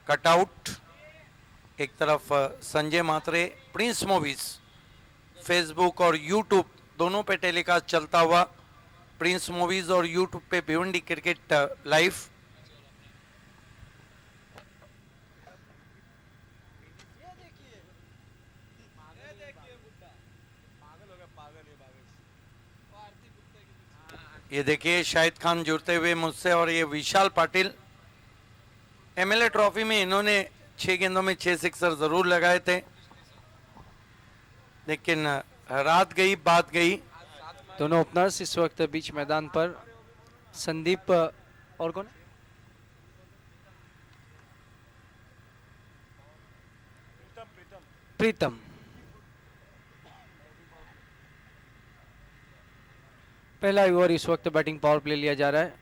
कटआउट। एक तरफ संजय मात्रे, प्रिंस मूवीज फेसबुक और यूट्यूब दोनों पे टेलीकास्ट चलता हुआ। प्रिंस मूवीज और यूट्यूब पे भिवंडी क्रिकेट लाइव। ये देखिए शाहिद खान जुड़ते हुए मुझसे, और ये विशाल पाटिल। एमएलए ट्रॉफी में इन्होंने 6 गेंदों में 6 सिक्सर जरूर लगाए थे, लेकिन रात गई बात गई। दोनों ओपनर्स इस वक्त बीच मैदान पर। संदीप और कौन? प्रीतम। पहला ओवर इस वक्त बैटिंग पावर प्ले लिया जा रहा है।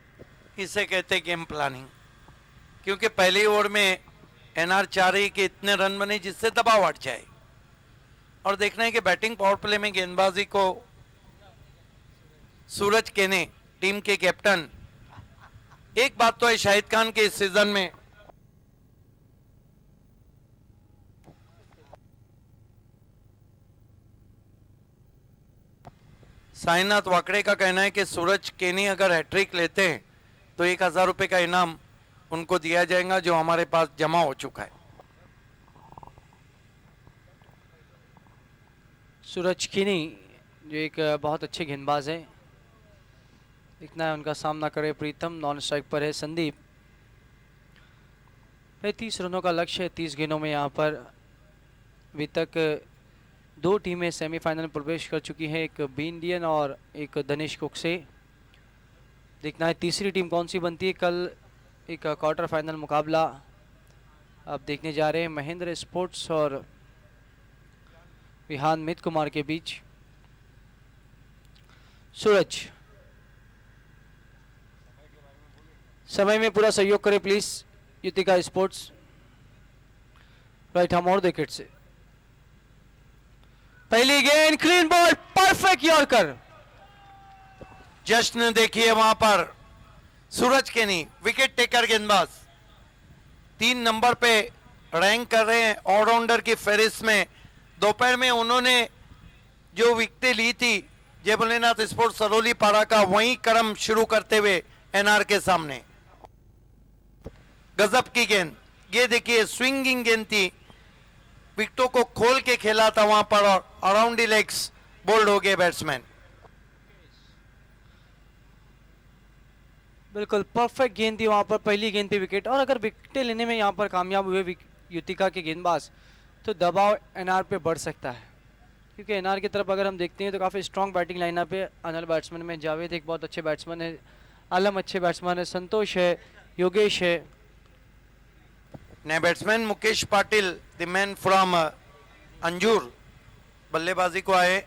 इसे कहते गेम प्लानिंग, क्योंकि पहले ओवर में एनआर चाह रही कि इतने रन बने जिससे दबाव हट जाए, और देखना है कि बैटिंग पावर प्ले में गेंदबाजी को सूरज केने टीम के कैप्टन। एक बात तो है शाहिद खान के इस सीजन में साईनाथ वाकड़े का कहना है कि सूरज केनी अगर हैट्रिक लेते हैं तो 1000 रुपए का इनाम उनको दिया जाएगा, जो हमारे पास जमा हो चुका है। सूरज किनी जो एक बहुत अच्छे गेंदबाज हैं, देखना है उनका सामना करे प्रीतम। नॉन स्ट्राइक पर है संदीप। 35 रनों का लक्ष्य है 30 गेंदों में। यहाँ पर अभी तक 2 टीमें सेमीफाइनल में प्रवेश कर चुकी हैं, एक बी इंडियन और एक धनेश कुकसे। देखना है तीसरी टीम कौन सी बनती है। कल एक क्वार्टर फाइनल मुकाबला अब देखने जा रहे हैं महेंद्र स्पोर्ट्स और विहान मित कुमार के बीच। सूरज समय में पूरा सहयोग करे please Yutika sports. Right hand मोड़ विकेट से पहली गेंद, क्लीन बॉल, परफेक्ट यॉर्कर। जश्न देखिए वहां पर सूरज केनी विकेट टेकर गेंदबाज 3 नंबर पे रैंक कर रहे हैं ऑलराउंडर की फहरिस्त में। दोपहर में उन्होंने जो विकेटें ली थी जय भोलेनाथ स्पोर्ट्स सरोली पारा का, वहीं क्रम शुरू करते हुए एनआर के सामने। गजब की गेंद, ये देखिए स्विंगिंग गेंद थी, विकेटों को खोल के खेला था वहां पर और अराउंड द लेग्स बोल्ड हो गए बैट्समैन। बिल्कुल परफेक्ट गेंद थी वहां पर, पहली गेंद पे विकेट। और अगर विकेटें लेने में यहाँ पर कामयाब हुए युतिका के गेंदबाज, तो दबाव एनआर पे बढ़ सकता है, क्योंकि एनआर की तरफ अगर हम देखते हैं तो काफ़ी स्ट्रॉन्ग बैटिंग लाइनअप है। अनल बैट्समैन में जावेद एक बहुत अच्छे बैट्समैन है, आलम अच्छे बैट्समैन है, संतोष है, योगेश है। नए batsman Mukesh Patil the man from Anjur बल्लेबाजी को आए।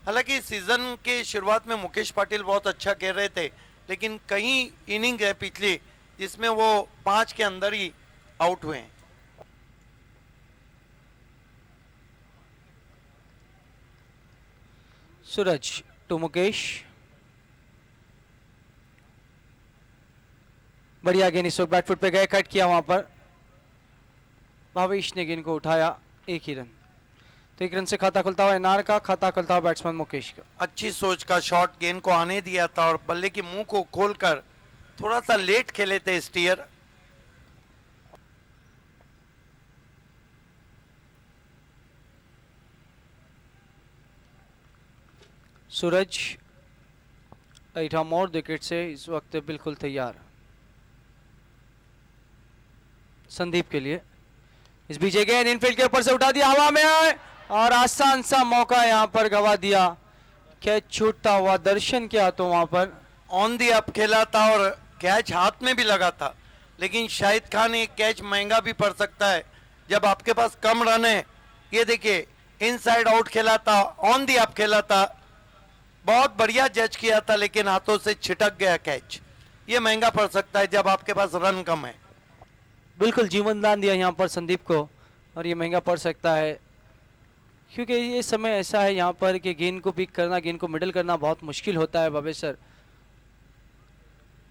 हालांकि सीजन के शुरुआत में मुकेश पाटिल बहुत अच्छा खेल रहे थे, लेकिन कई इनिंग है पिछली जिसमें वो 5 के अंदर ही आउट हुए हैं। सूरज टू मुकेश, बढ़िया गेंद इस वक्त बैटफुट पे गए, कट किया वहां पर, भावेश ने गेंद को उठाया, एक ही रन। तो एक रन से खाता खुलता हुआ एनआर का, खाता खुलता हुआ बैट्समैन मुकेश का। अच्छी सोच का शॉट गेंद को आने दिया था और बल्ले के मुंह को खोलकर थोड़ा सा लेट खेले थे स्टीयर। सूरज राइट आर्म और विकेट से इस वक्त बिल्कुल तैयार संदीप के लिए। इस बीच गेंद इनफील्ड के ऊपर से उठा दिया हवा में और आसान सा मौका यहां पर गवा दिया। कैच छूटता हुआ दर्शन के हाथों वहां पर। ऑन दी अप खेला था और कैच हाथ में भी लगा था, लेकिन शाहिद खान एक कैच महंगा भी पड़ सकता है जब आपके पास कम रन है। ये देखिए इनसाइड आउट खेला था, ऑन दी अप खेला था, बहुत बढ़िया जज किया था, लेकिन हाथों से छिटक गया कैच। ये महंगा पड़ सकता है जब आपके पास रन कम है। बिल्कुल जीवन दान दिया यहाँ पर संदीप को, और ये महंगा पड़ सकता है, क्योंकि ये समय ऐसा है यहाँ पर कि गेंद को पिक करना, गेंद को मिडल करना बहुत मुश्किल होता है बाबे सर।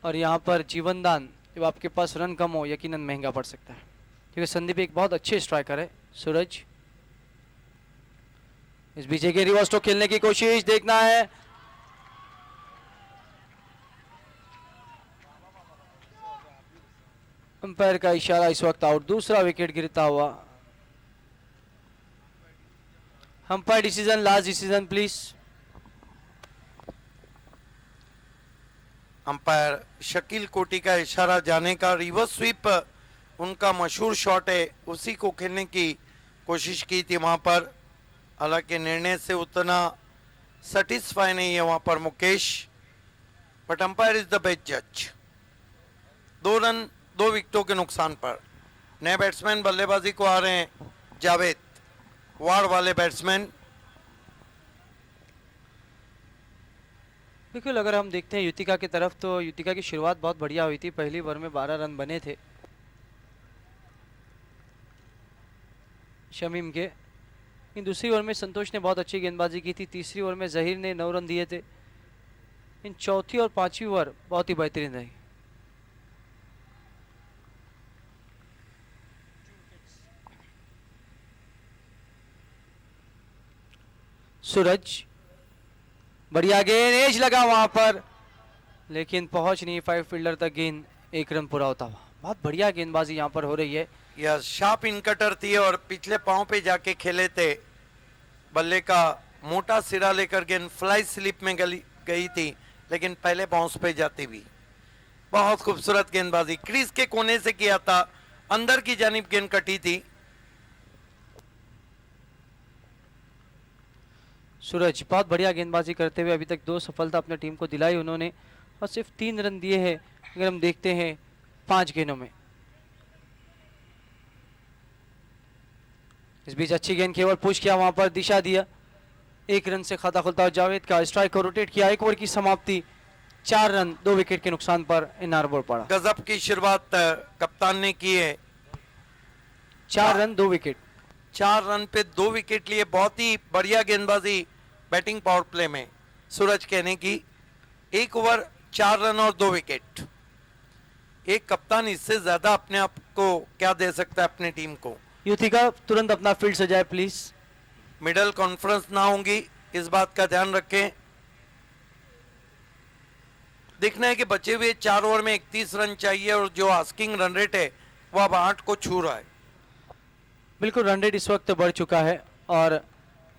और यहाँ पर जीवन दान जब आपके पास रन कम हो यकीनन महंगा पड़ सकता है, क्योंकि संदीप एक बहुत अच्छे स्ट्राइकर है। सूरज इस बीच के रिवर्स स्ट्रोक खेलने की कोशिश, देखना है अंपायर का इशारा, इस वक्त आउट, दूसरा विकेट गिरता हुआ। Umpire decision, last decision please. Umpire Shakeel कोटी का इशारा जाने का, रिवर्स स्वीप उनका मशहूर शॉट है, उसी को खेलने की कोशिश की थी वहां पर। हालांकि निर्णय से उतना सेटिस्फाई नहीं है वहां पर Mukesh, but umpire is the best जज। 2 रन 2 विकेटों के नुकसान पर। नए बैट्समैन बल्लेबाजी को आ रहे हैं, जावेद वार्ड वाले बैट्समैन। बिल्कुल अगर हम देखते हैं युतिका की तरफ, तो युतिका की शुरुआत बहुत बढ़िया हुई थी, पहली ओवर में 12 रन बने थे शमीम के। इन दूसरी ओवर में संतोष ने बहुत अच्छी गेंदबाजी की थी, तीसरी ओवर में जहीर ने 9 रन दिए थे। इन चौथी और पांचवी ओवर बहुत ही बेहतरीन रही। सूरज बढ़िया गेंद, एज लगा वहां पर, लेकिन पहुंच नहीं 5 फील्डर तक गेंद, 1 रन पूरा होता हुआ। बहुत बढ़िया गेंदबाजी यहां पर हो रही है। यह शार्प इनकटर थी और पिछले पांव पे जाके खेले थे, बल्ले का मोटा सिरा लेकर गेंद फ्लाई स्लिप में गई थी, लेकिन पहले बाउंस पे जाती भी। बहुत खूबसूरत गेंदबाजी, क्रीज के कोने से किया था, अंदर की जानिब गेंद कटी थी। सूरज बहुत बढ़िया गेंदबाजी करते हुए अभी तक 2 सफलता अपने टीम को दिलाई उन्होंने, और सिर्फ 3 रन दिए हैं अगर हम देखते हैं 5 गेंदों में। इस बीच अच्छी गेंद, केवल पुश किया वहां पर, दिशा दिया, 1 रन से खाता खुलता हुआ जावेद का। स्ट्राइक को रोटेट किया, 1 ओवर की समाप्ति, 4 रन 2 विकेट के नुकसान पर एनआर बोर्ड पड़ा। गजब की शुरुआत कप्तान ने की है, 4 रन 2 विकेट। 4 रन पे 2 विकेट लिए, बहुत ही बढ़िया गेंदबाजी बैटिंग पावर प्ले में सूरज कहने की। 1 ओवर 4 रन और 2 विकेट। एक कप्तान इससे ज्यादा अपने आप को क्या दे सकता है अपनी टीम को। युतिका तुरंत अपना फील्ड सजाए प्लीज। मिडल कॉन्फ्रेंस ना होंगी, इस बात का ध्यान रखें। देखना है कि बचे हुए 4 ओवर में 31 रन चाहिए, और जो आस्किंग रन रेट है वो अब 8 को छू रहा है। बिल्कुल रन रेट इस वक्त बढ़ चुका है और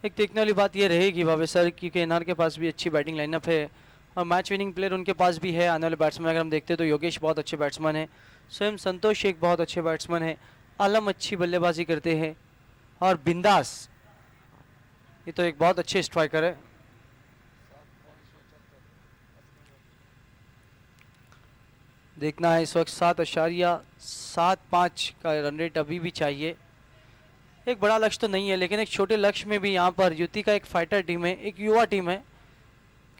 एक देखने वाली बात ये रहेगी भावे सर, क्योंकि एनआर के पास भी अच्छी बैटिंग लाइनअप है और मैच विनिंग प्लेयर उनके पास भी है। आने वाले बैट्समैन अगर हम देखते हैं तो योगेश बहुत अच्छे बैट्समैन है, स्वयं संतोष एक बहुत अच्छे बैट्समैन है, आलम अच्छी बल्लेबाजी करते हैं और बिंदास ये तो एक बहुत अच्छे स्ट्राइकर है। देखना है इस वक्त 7.75 का रन रेट अभी भी चाहिए। एक बड़ा लक्ष्य तो नहीं है, लेकिन एक छोटे लक्ष्य में भी यहाँ पर युति का एक फाइटर टीम है, एक युवा टीम है।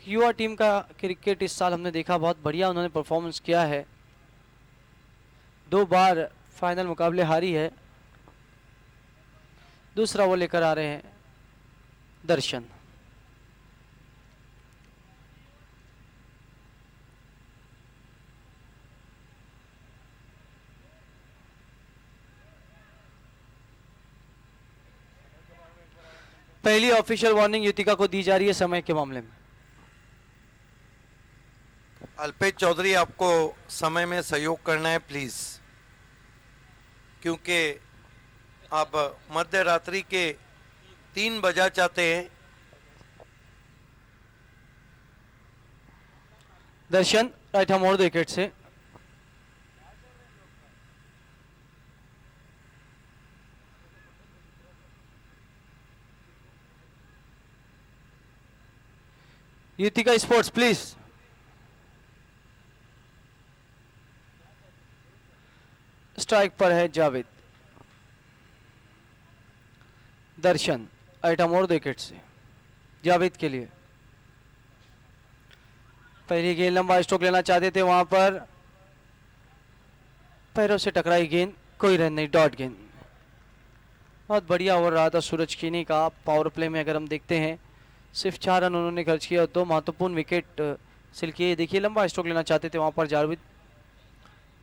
युवा टीम का क्रिकेट इस साल हमने देखा बहुत बढ़िया उन्होंने परफॉर्मेंस किया है, 2 बार फाइनल मुकाबले हारी है। दूसरा वो लेकर आ रहे हैं दर्शन। पहली ऑफिशियल वार्निंग युतिका को दी जा रही है समय के मामले में। अल्पेश चौधरी, आपको समय में सहयोग करना है प्लीज, क्योंकि अब मध्य रात्रि के 3 बजा चाहते हैं। दर्शन राइट हैंड मोड़ विकेट से युतिका स्पोर्ट्स प्लीज। स्ट्राइक पर है जावेद। दर्शन आइटम और विकेट से जावेद के लिए पहली गेंद लंबा स्ट्रोक लेना चाहते थे, वहां पर पैरों से टकराई गेंद, कोई रन नहीं, डॉट गेंद। बहुत बढ़िया ओवर रहा था सूरज कीनी का। पावर प्ले में अगर हम देखते हैं सिर्फ 4 रन उन्होंने खर्च किया और 2 महत्वपूर्ण विकेट हासिल किए। देखिए लंबा स्ट्रोक लेना चाहते थे, वहां पर जावेद,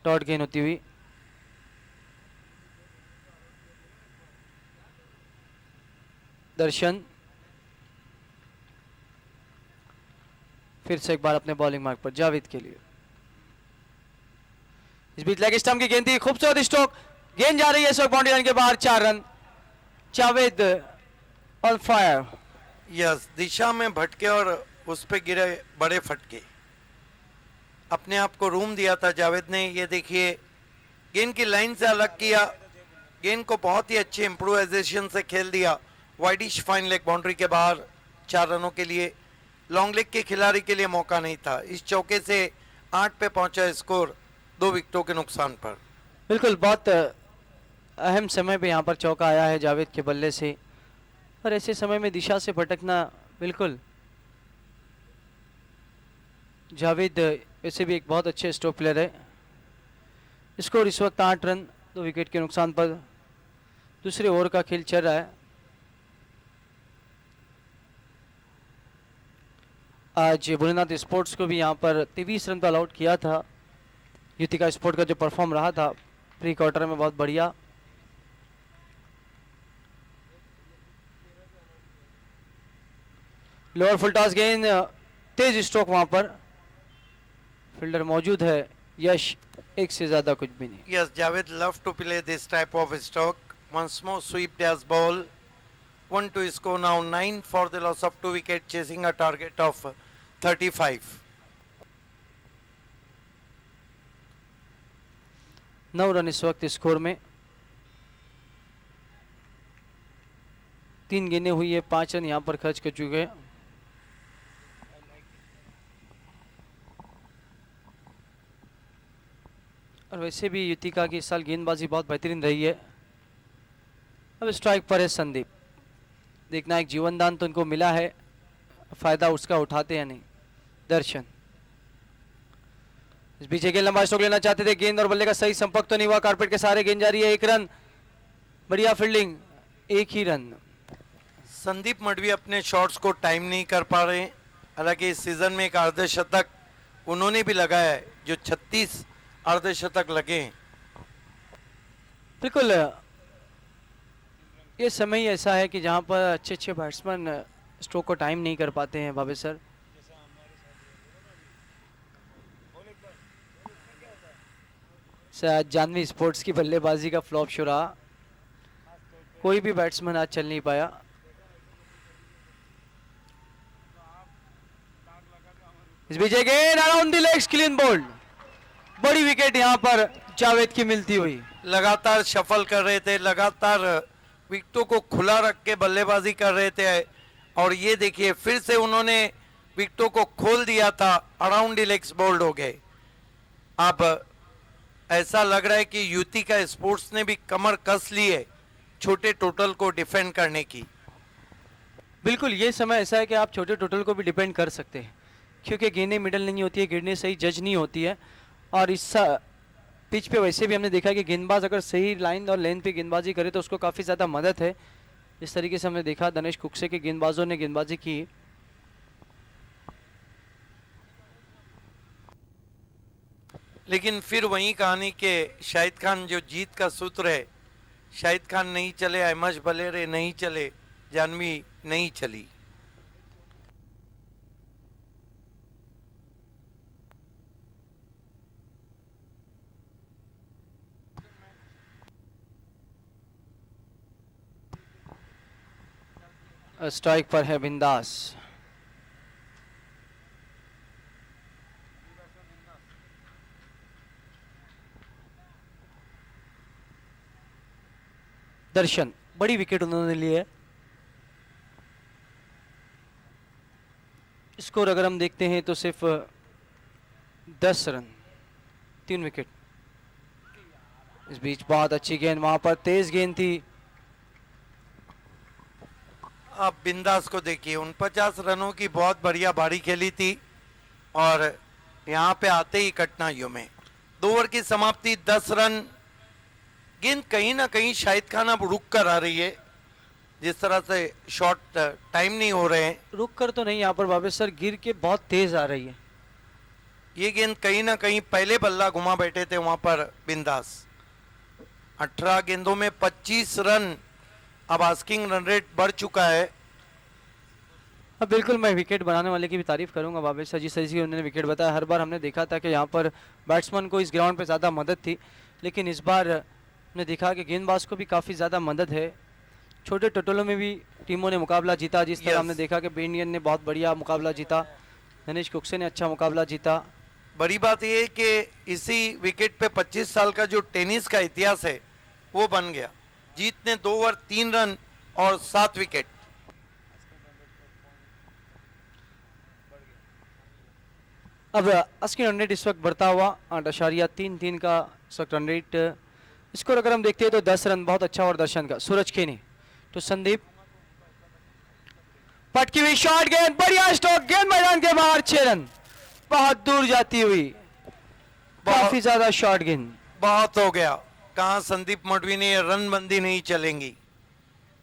डॉट गेंद होती हुई। दर्शन फिर से एक बार अपने बॉलिंग मार्क पर जावेद के लिए। इस बीच लेग स्टंप की गेंद थी, खूबसूरत स्ट्रोक, गेंद जा रही है इस वक्त बाउंड्री लाइन के बाहर, 4 run. Javed on fire. Yes, दिशा में भटके और उस पे गिरे बड़े फटके। अपने आप को रूम दिया था जावेद ने। ये देखिए गेंद की लाइन से अलग किया, गेंद को बहुत ही अच्छे इम्प्रोवाइजेशन से खेल दिया। वाइडिश फाइन लेग बाउंड्री के बाहर 4 रनों के लिए। लॉन्ग लेग के खिलाड़ी के लिए मौका नहीं था। इस चौके से 8 पे पहुंचा स्कोर 2 विकेटों के नुकसान पर। बिल्कुल बहुत अहम समय पे यहाँ पर चौका आया है जावेद के बल्ले से, और ऐसे समय में दिशा से भटकना बिल्कुल। जावेद वैसे भी एक बहुत अच्छे स्ट्रोक प्लेयर है। स्कोर इस वक्त 8 रन 2 विकेट के नुकसान पर। दूसरे ओवर का खेल चल रहा है। आज भोलेनाथ स्पोर्ट्स को भी यहाँ पर 23 रन पर ऑल आउट किया था। युतिका स्पोर्ट का जो परफॉर्म रहा था प्री क्वार्टर में बहुत बढ़िया। लोअर फुल टॉस गेंद, तेज स्ट्रोक, वहां पर फील्डर मौजूद है। यश एक से ज्यादा कुछ भी नहीं। Yes, Javed love to play this type of stroke. Once more sweep as ball. 1 to score now, 9 for the loss of 2 wickets, chasing a target of 35. 9 run इस वक्त स्कोर में। 3 गेंदें हुई है, 5 रन यहाँ पर खर्च कर चुके हैं। और वैसे भी युतिका की इस साल गेंदबाजी बहुत बेहतरीन रही है। अब स्ट्राइक पर है संदीप। देखना एक जीवन दान तो उनको मिला है, फायदा उसका उठाते हैं नहीं। दर्शन इस बीच गेंद लंबा स्ट्रोक लेना चाहते थे, गेंद और बल्ले का सही संपर्क तो नहीं हुआ। कारपेट के सहारे गेंद जा रही है, 1 रन, बढ़िया फील्डिंग, 1 ही रन। संदीप मडवी अपने शॉट्स को टाइम नहीं कर पा रहे। हालांकि इस सीजन में एक अर्धशतक उन्होंने भी लगाया है, जो 36 अर्धशतक लगे हैं। बिल्कुल ये समय ही ऐसा है कि जहां पर अच्छे अच्छे बैट्समैन स्ट्रोक को टाइम नहीं कर पाते हैं भावे सर। जानवी स्पोर्ट्स की बल्लेबाजी का फ्लॉप शो रहा। कोई भी बैट्समैन आज चल नहीं पाया। इस बीच again around the legs clean bowled. बड़ी विकेट यहां पर जावेद की मिलती हुई। लगातार शफल कर रहे थे, लगातार विकेटों को खुला रख के बल्लेबाजी कर रहे थे, और ये देखिए फिर से उन्होंने विकेटों को खोल दिया था, अराउंड द लेग्स बोल्ड हो गए। अब ऐसा लग रहा है कि युति का स्पोर्ट्स ने भी कमर कस ली है छोटे टोटल को डिफेंड करने की। बिल्कुल, ये समय ऐसा है कि आप छोटे टोटल को भी डिपेंड कर सकते हैं, क्योंकि गेंदें मिडल नहीं होती है, गेंदें सही जज नहीं होती है। और इस पिच पे वैसे भी हमने देखा कि गेंदबाज अगर सही लाइन और लेंथ पे गेंदबाजी करे तो उसको काफ़ी ज़्यादा मदद है। इस तरीके से हमने देखा दिनेश कुकसे के गेंदबाजों ने गेंदबाजी की। लेकिन फिर वही कहानी के शाहिद खान जो जीत का सूत्र है, शाहिद खान नहीं चले, अहमद बलेरे नहीं चले, जानवी नहीं चली। स्ट्राइक पर है बिंदास। दर्शन, बड़ी विकेट उन्होंने ली है। स्कोर अगर हम देखते हैं तो सिर्फ 10 रन, 3 विकेट। इस बीच बहुत अच्छी गेंद, वहां पर तेज गेंद थी। आप बिंदास को देखिए, 49 रनों की बहुत बढ़िया बारी खेली थी, और यहाँ पे आते ही कठिनाइयों में 2 ओवर की समाप्ति, 10 रन। गेंद कहीं ना कहीं शाहिद खान अब रुक कर आ रही है, जिस तरह से शॉट टाइम नहीं हो रहे हैं। रुक कर तो नहीं, यहाँ पर बाबे सर गिर के बहुत तेज आ रही है। ये गेंद कहीं ना कहीं पहले बल्ला घुमा बैठे थे वहां पर बिंदास। 18 गेंदों में 25 रन, अब आस्किंग रन रेट बढ़ चुका है। अब बिल्कुल मैं विकेट बनाने वाले की भी तारीफ करूंगा बाबे सर, जिस तरीके से उन्होंने विकेट बताया। हर बार हमने देखा था कि यहाँ पर बैट्समैन को इस ग्राउंड पे ज़्यादा मदद थी, लेकिन इस बार हमने देखा कि गेंदबाज को भी काफ़ी ज़्यादा मदद है। छोटे टोटलों में भी टीमों ने मुकाबला जीता, जिस तरह हमने देखा कि बी इंडियन ने बहुत बढ़िया मुकाबला जीता, दिनेश कुकसे ने अच्छा मुकाबला जीता। बड़ी बात यह है कि इसी विकेट पे 25 साल का जो टेनिस का इतिहास है वो बन गया। जीत ने 2 ओवर 3 रन और 7 विकेट। अब अस्की रन रेट इस वक्त बढ़ता हुआ 8.33 का इस वक्त रन रेट। स्कोर अगर हम देखते हैं तो 10 रन, बहुत अच्छा और दर्शन का। सूरज खेनी तो संदीप, पटकी हुई शॉट गेंद, बढ़िया स्ट्रोक, गेंद मैदान के बाहर, 6 रन, बहुत दूर जाती हुई, काफी ज्यादा शॉट गेंद। बहुत हो गया, कहा संदीप मडवी ने, रन बंदी नहीं चलेंगी।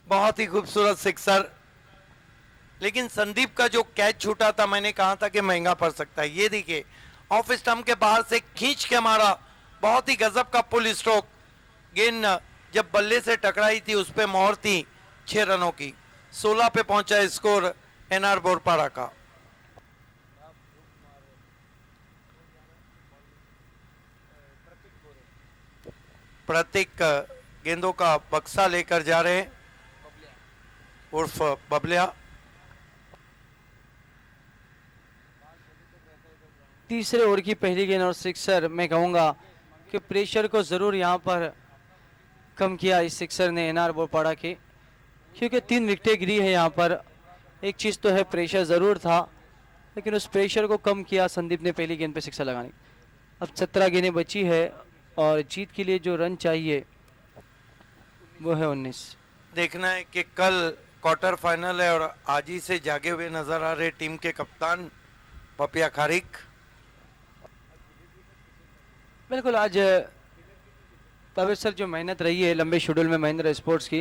बहुत ही खूबसूरत सिक्सर, लेकिन संदीप का जो कैच छूटा था, मैंने कहा था कि महंगा पड़ सकता है। ये देखिए ऑफ स्टंप के बाहर से खींच के मारा, बहुत ही गजब का पुल स्ट्रोक। गेंद जब बल्ले से टकराई थी उस पे मोहर थी 6 रनों की। 16 पे पहुंचा स्कोर एनआर बोरपाड़ा का। प्रतीक गेंदों का बक्सा लेकर जा रहे हैं, उर्फ बबलिया। तीसरे ओवर की पहली गेंद और सिक्सर। मैं कहूंगा कि प्रेशर को जरूर यहां पर कम किया इस सिक्सर ने एनआर बोरपाड़ा के, क्योंकि 3 विकेटें गिरी है यहाँ पर। एक चीज़ तो है, प्रेशर ज़रूर था, लेकिन उस प्रेशर को कम किया संदीप ने पहली गेंद पे सिक्सर लगाने। अब 17 गेंदें बची है और जीत के लिए जो रन चाहिए वो है 19। देखना है कि कल क्वार्टर फाइनल है और आज ही से जागे हुए नजर आ रहे टीम के कप्तान पपिया खारिक। बिल्कुल, आज तब सर जो मेहनत रही है लंबे शेड्यूल में महिंद्रा स्पोर्ट्स की।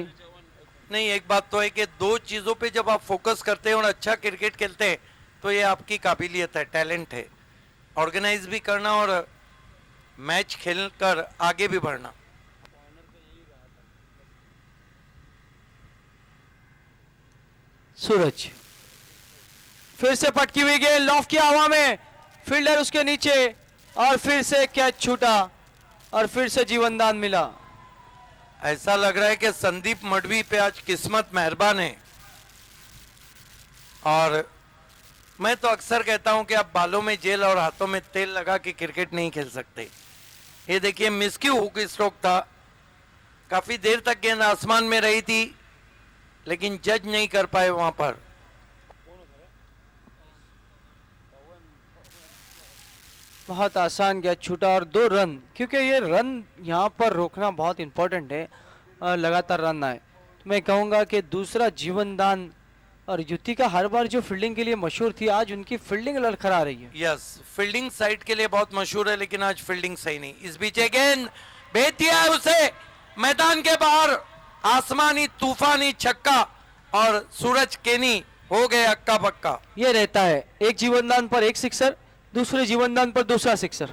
नहीं, एक बात तो है कि 2 चीज़ों पे जब आप फोकस करते हैं और अच्छा क्रिकेट खेलते हैं तो ये आपकी काबिलियत है, टैलेंट है। ऑर्गेनाइज भी करना और मैच खेलकर आगे भी बढ़ना। सूरज फिर से पटकी हुई गेंद, लॉफ्ट किया हवा में, फील्डर उसके नीचे, और फिर से कैच छूटा और फिर से जीवनदान मिला। ऐसा लग रहा है कि संदीप मडवी पे आज किस्मत मेहरबान है। और मैं तो अक्सर कहता हूं कि आप बालों में जेल और हाथों में तेल लगा के क्रिकेट नहीं खेल सकते। ये देखिए मिस्क्यू हुक स्ट्रोक था, काफी देर तक गेंद आसमान में रही थी लेकिन जज नहीं कर पाए वहां पर। बहुत आसान गया छूटा और 2 रन, क्योंकि ये रन यहाँ पर रोकना बहुत इंपॉर्टेंट है, लगातार रन आए। तो मैं कहूँगा कि दूसरा जीवन दान, और युतिका हर बार जो फील्डिंग के लिए मशहूर थी, आज उनकी फील्डिंग लड़खड़ा रही है। यस, फील्डिंग साइड के लिए बहुत मशहूर है लेकिन आज फील्डिंग सही नहीं। इस बीच गेंद भेज दिया है उसे मैदान के बाहर, आसमानी तूफानी छक्का और सूरज केनी हो गए अक्का बक्का। ये रहता है, एक जीवन दान पर एक सिक्सर, दूसरे जीवन दान पर दूसरा सिक्सर।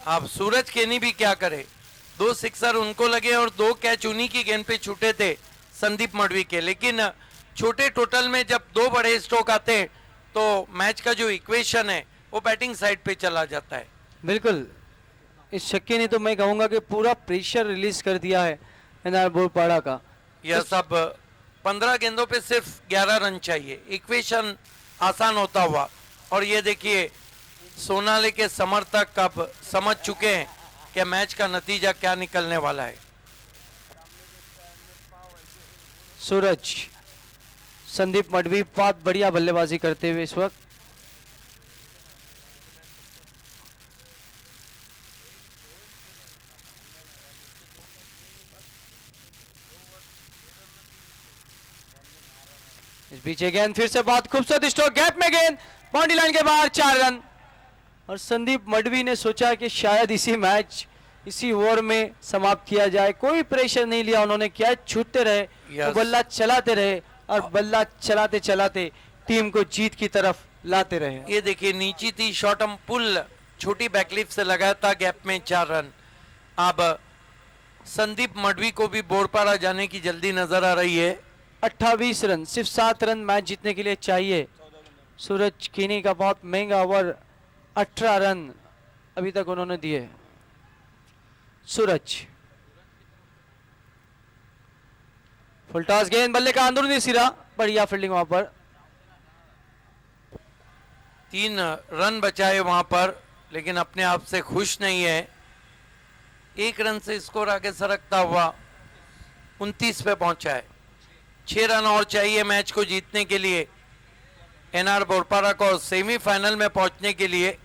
अब सूरज केनी भी क्या करे, 2 सिक्सर उनको लगे और 2 कैच उन्हीं की गेंद पे छूटे थे संदीप मडवी के। लेकिन छोटे टोटल में जब 2 बड़े स्ट्रोक आते तो मैच का जो इक्वेशन है वो बैटिंग साइड पे चला जाता है। बिल्कुल, इस छक्के ने तो मैं कहूंगा कि पूरा प्रेशर रिलीज कर दिया है एनआर बोरपाड़ा का। यह सब 15 गेंदों पे सिर्फ 11 रन चाहिए, इक्वेशन आसान होता हुआ। और ये देखिए सोनाली के समर्थक अब समझ चुके हैं कि मैच का नतीजा क्या निकलने वाला है। सूरज, संदीप मडवी बहुत बढ़िया बल्लेबाजी करते हुए इस वक्त। इस बीच गेंद फिर से बहुत खूबसूरत स्ट्रोक, गैप में गेंद बाउंड्री लाइन के बाहर, 4 रन। और संदीप मडवी ने सोचा कि शायद इसी मैच, इसी ओवर में समाप्त किया जाए। कोई प्रेशर नहीं लिया उन्होंने, क्या छूटते रहे, वो बल्ला चलाते रहे और बल्ला चलाते चलाते टीम को जीत की तरफ लाते रहे। ये देखिए नीची थी, शॉर्ट हम पुल छोटी बैकलिप से लगाया था, गैप में 4 रन। अब संदीप मडवी को भी बोरपाड़ा जाने की जल्दी नजर आ रही है। 28 रन, सिर्फ 7 रन मैच जीतने के लिए चाहिए। सूरज कीनी का बहुत महंगा ओवर, 18 रन अभी तक उन्होंने दिए। सूरज, फुल टॉस गेंद, बल्ले का अंदरूनी सिरा, बढ़िया फील्डिंग वहां पर। 3 रन बचाए वहां पर लेकिन अपने आप से खुश नहीं है। 1 रन से स्कोर आगे सरकता हुआ 29 पे पहुंचा है। 6 रन और चाहिए मैच को जीतने के लिए एनआर बोरपाड़ा को सेमीफाइनल में पहुंचने के लिए।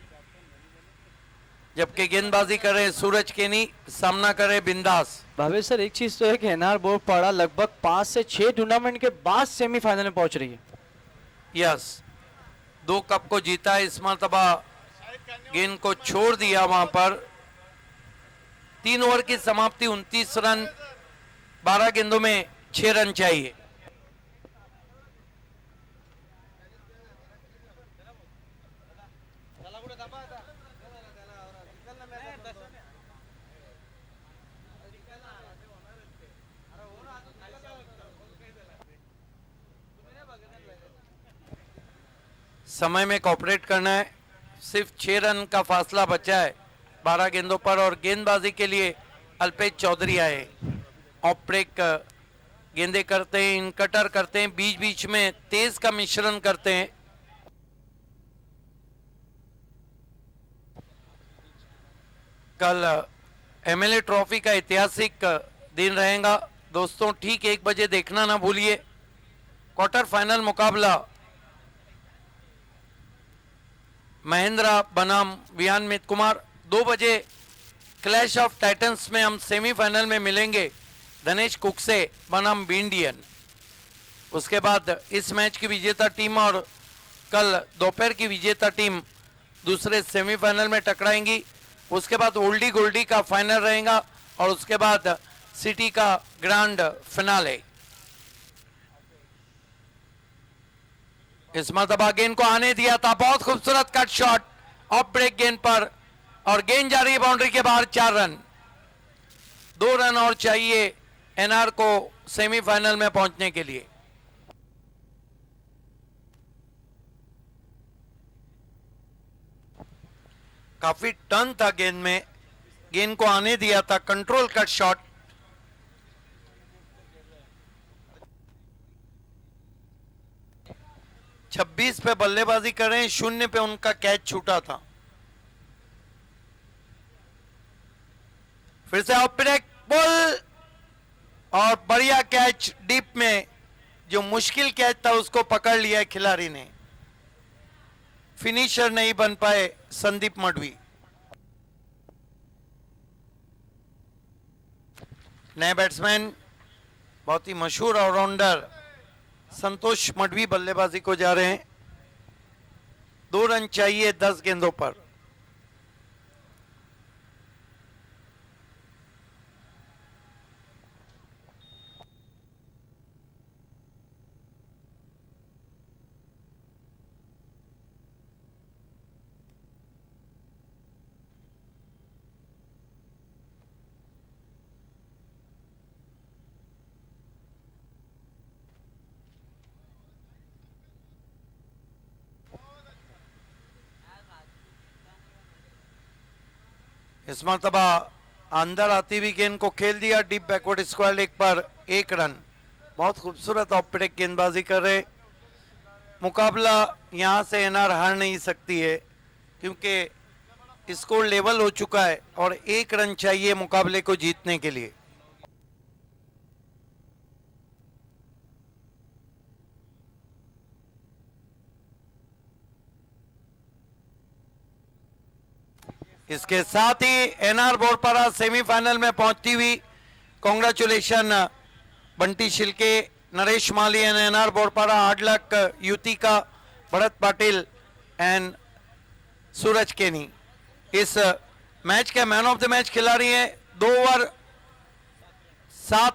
जबकि गेंदबाजी करे सूरज केनी, सामना करे बिंदास। भावेश सर, एक चीज तो है कि एनआर बोरपाड़ा लगभग 5 से 6 टूर्नामेंट के बाद सेमीफाइनल में पहुंच रही है। यस, 2 कप को जीता है, इस मरतबा गेंद को छोड़ दिया वहां पर। 3 ओवर की समाप्ति, 29 रन, 12 गेंदों में 6 रन चाहिए। समय में कॉपरेट करना है। सिर्फ 6 रन का फासला बचा है 12 गेंदों पर। और गेंदबाजी के लिए अल्पेश चौधरी आए। ऑफ ब्रेक गेंदे करते हैं, इन कटर करते हैं, बीच बीच में तेज का मिश्रण करते हैं। कल एमएलए ट्रॉफी का ऐतिहासिक दिन रहेगा दोस्तों, ठीक 1 बजे देखना ना भूलिए। क्वार्टर फाइनल मुकाबला महेंद्रा बनाम वियानमित कुमार। 2 बजे क्लैश ऑफ टाइटंस में हम सेमीफाइनल में मिलेंगे धनेश कुकसे बनाम इंडियन। उसके बाद इस मैच की विजेता टीम और कल दोपहर की विजेता टीम दूसरे सेमीफाइनल में टकराएंगी। उसके बाद ओल्डी गोल्डी का फाइनल रहेगा और उसके बाद सिटी का ग्रैंड फिनाले। इस मरतबा गेंद को आने दिया था, बहुत खूबसूरत कट शॉट ऑफ ब्रेक गेंद पर, और गेंद जा रही है बाउंड्री के बाहर। 4 रन, 2 रन और चाहिए एनआर को सेमीफाइनल में पहुंचने के लिए। काफी टर्न था गेंद में, गेंद को आने दिया था, कंट्रोल कट शॉट। छब्बीस पे बल्लेबाजी करें, 0 पे उनका कैच छूटा था। फिर से ऑफ ब्रेक बॉल और बढ़िया कैच डीप में, जो मुश्किल कैच था उसको पकड़ लिया खिलाड़ी ने। फिनिशर नहीं बन पाए संदीप मडवी। नए बैट्समैन बहुत ही मशहूर ऑलराउंडर संतोष मडवी बल्लेबाजी को जा रहे हैं। 2 रन चाहिए 10 गेंदों पर। इस मरतबा अंदर आती हुई गेंद को खेल दिया डीप बैकवर्ड स्क्वायर लेग पर, 1 रन। बहुत खूबसूरत ऑफ ब्रेक गेंदबाजी कर रहे। मुकाबला यहां से एनआर हार नहीं सकती है, क्योंकि स्कोर लेवल हो चुका है और 1 रन चाहिए मुकाबले को जीतने के लिए। इसके साथ ही एनआर बोरपारा सेमीफाइनल में पहुंचती हुई। Congratulation Bunty Shilke, Naresh Mali and NR Borpara. Hard luck Yutika, Bharat Patil and Suraj Keni. इस मैच के मैन ऑफ द मैच खिलाड़ी हैं। 2 ओवर 7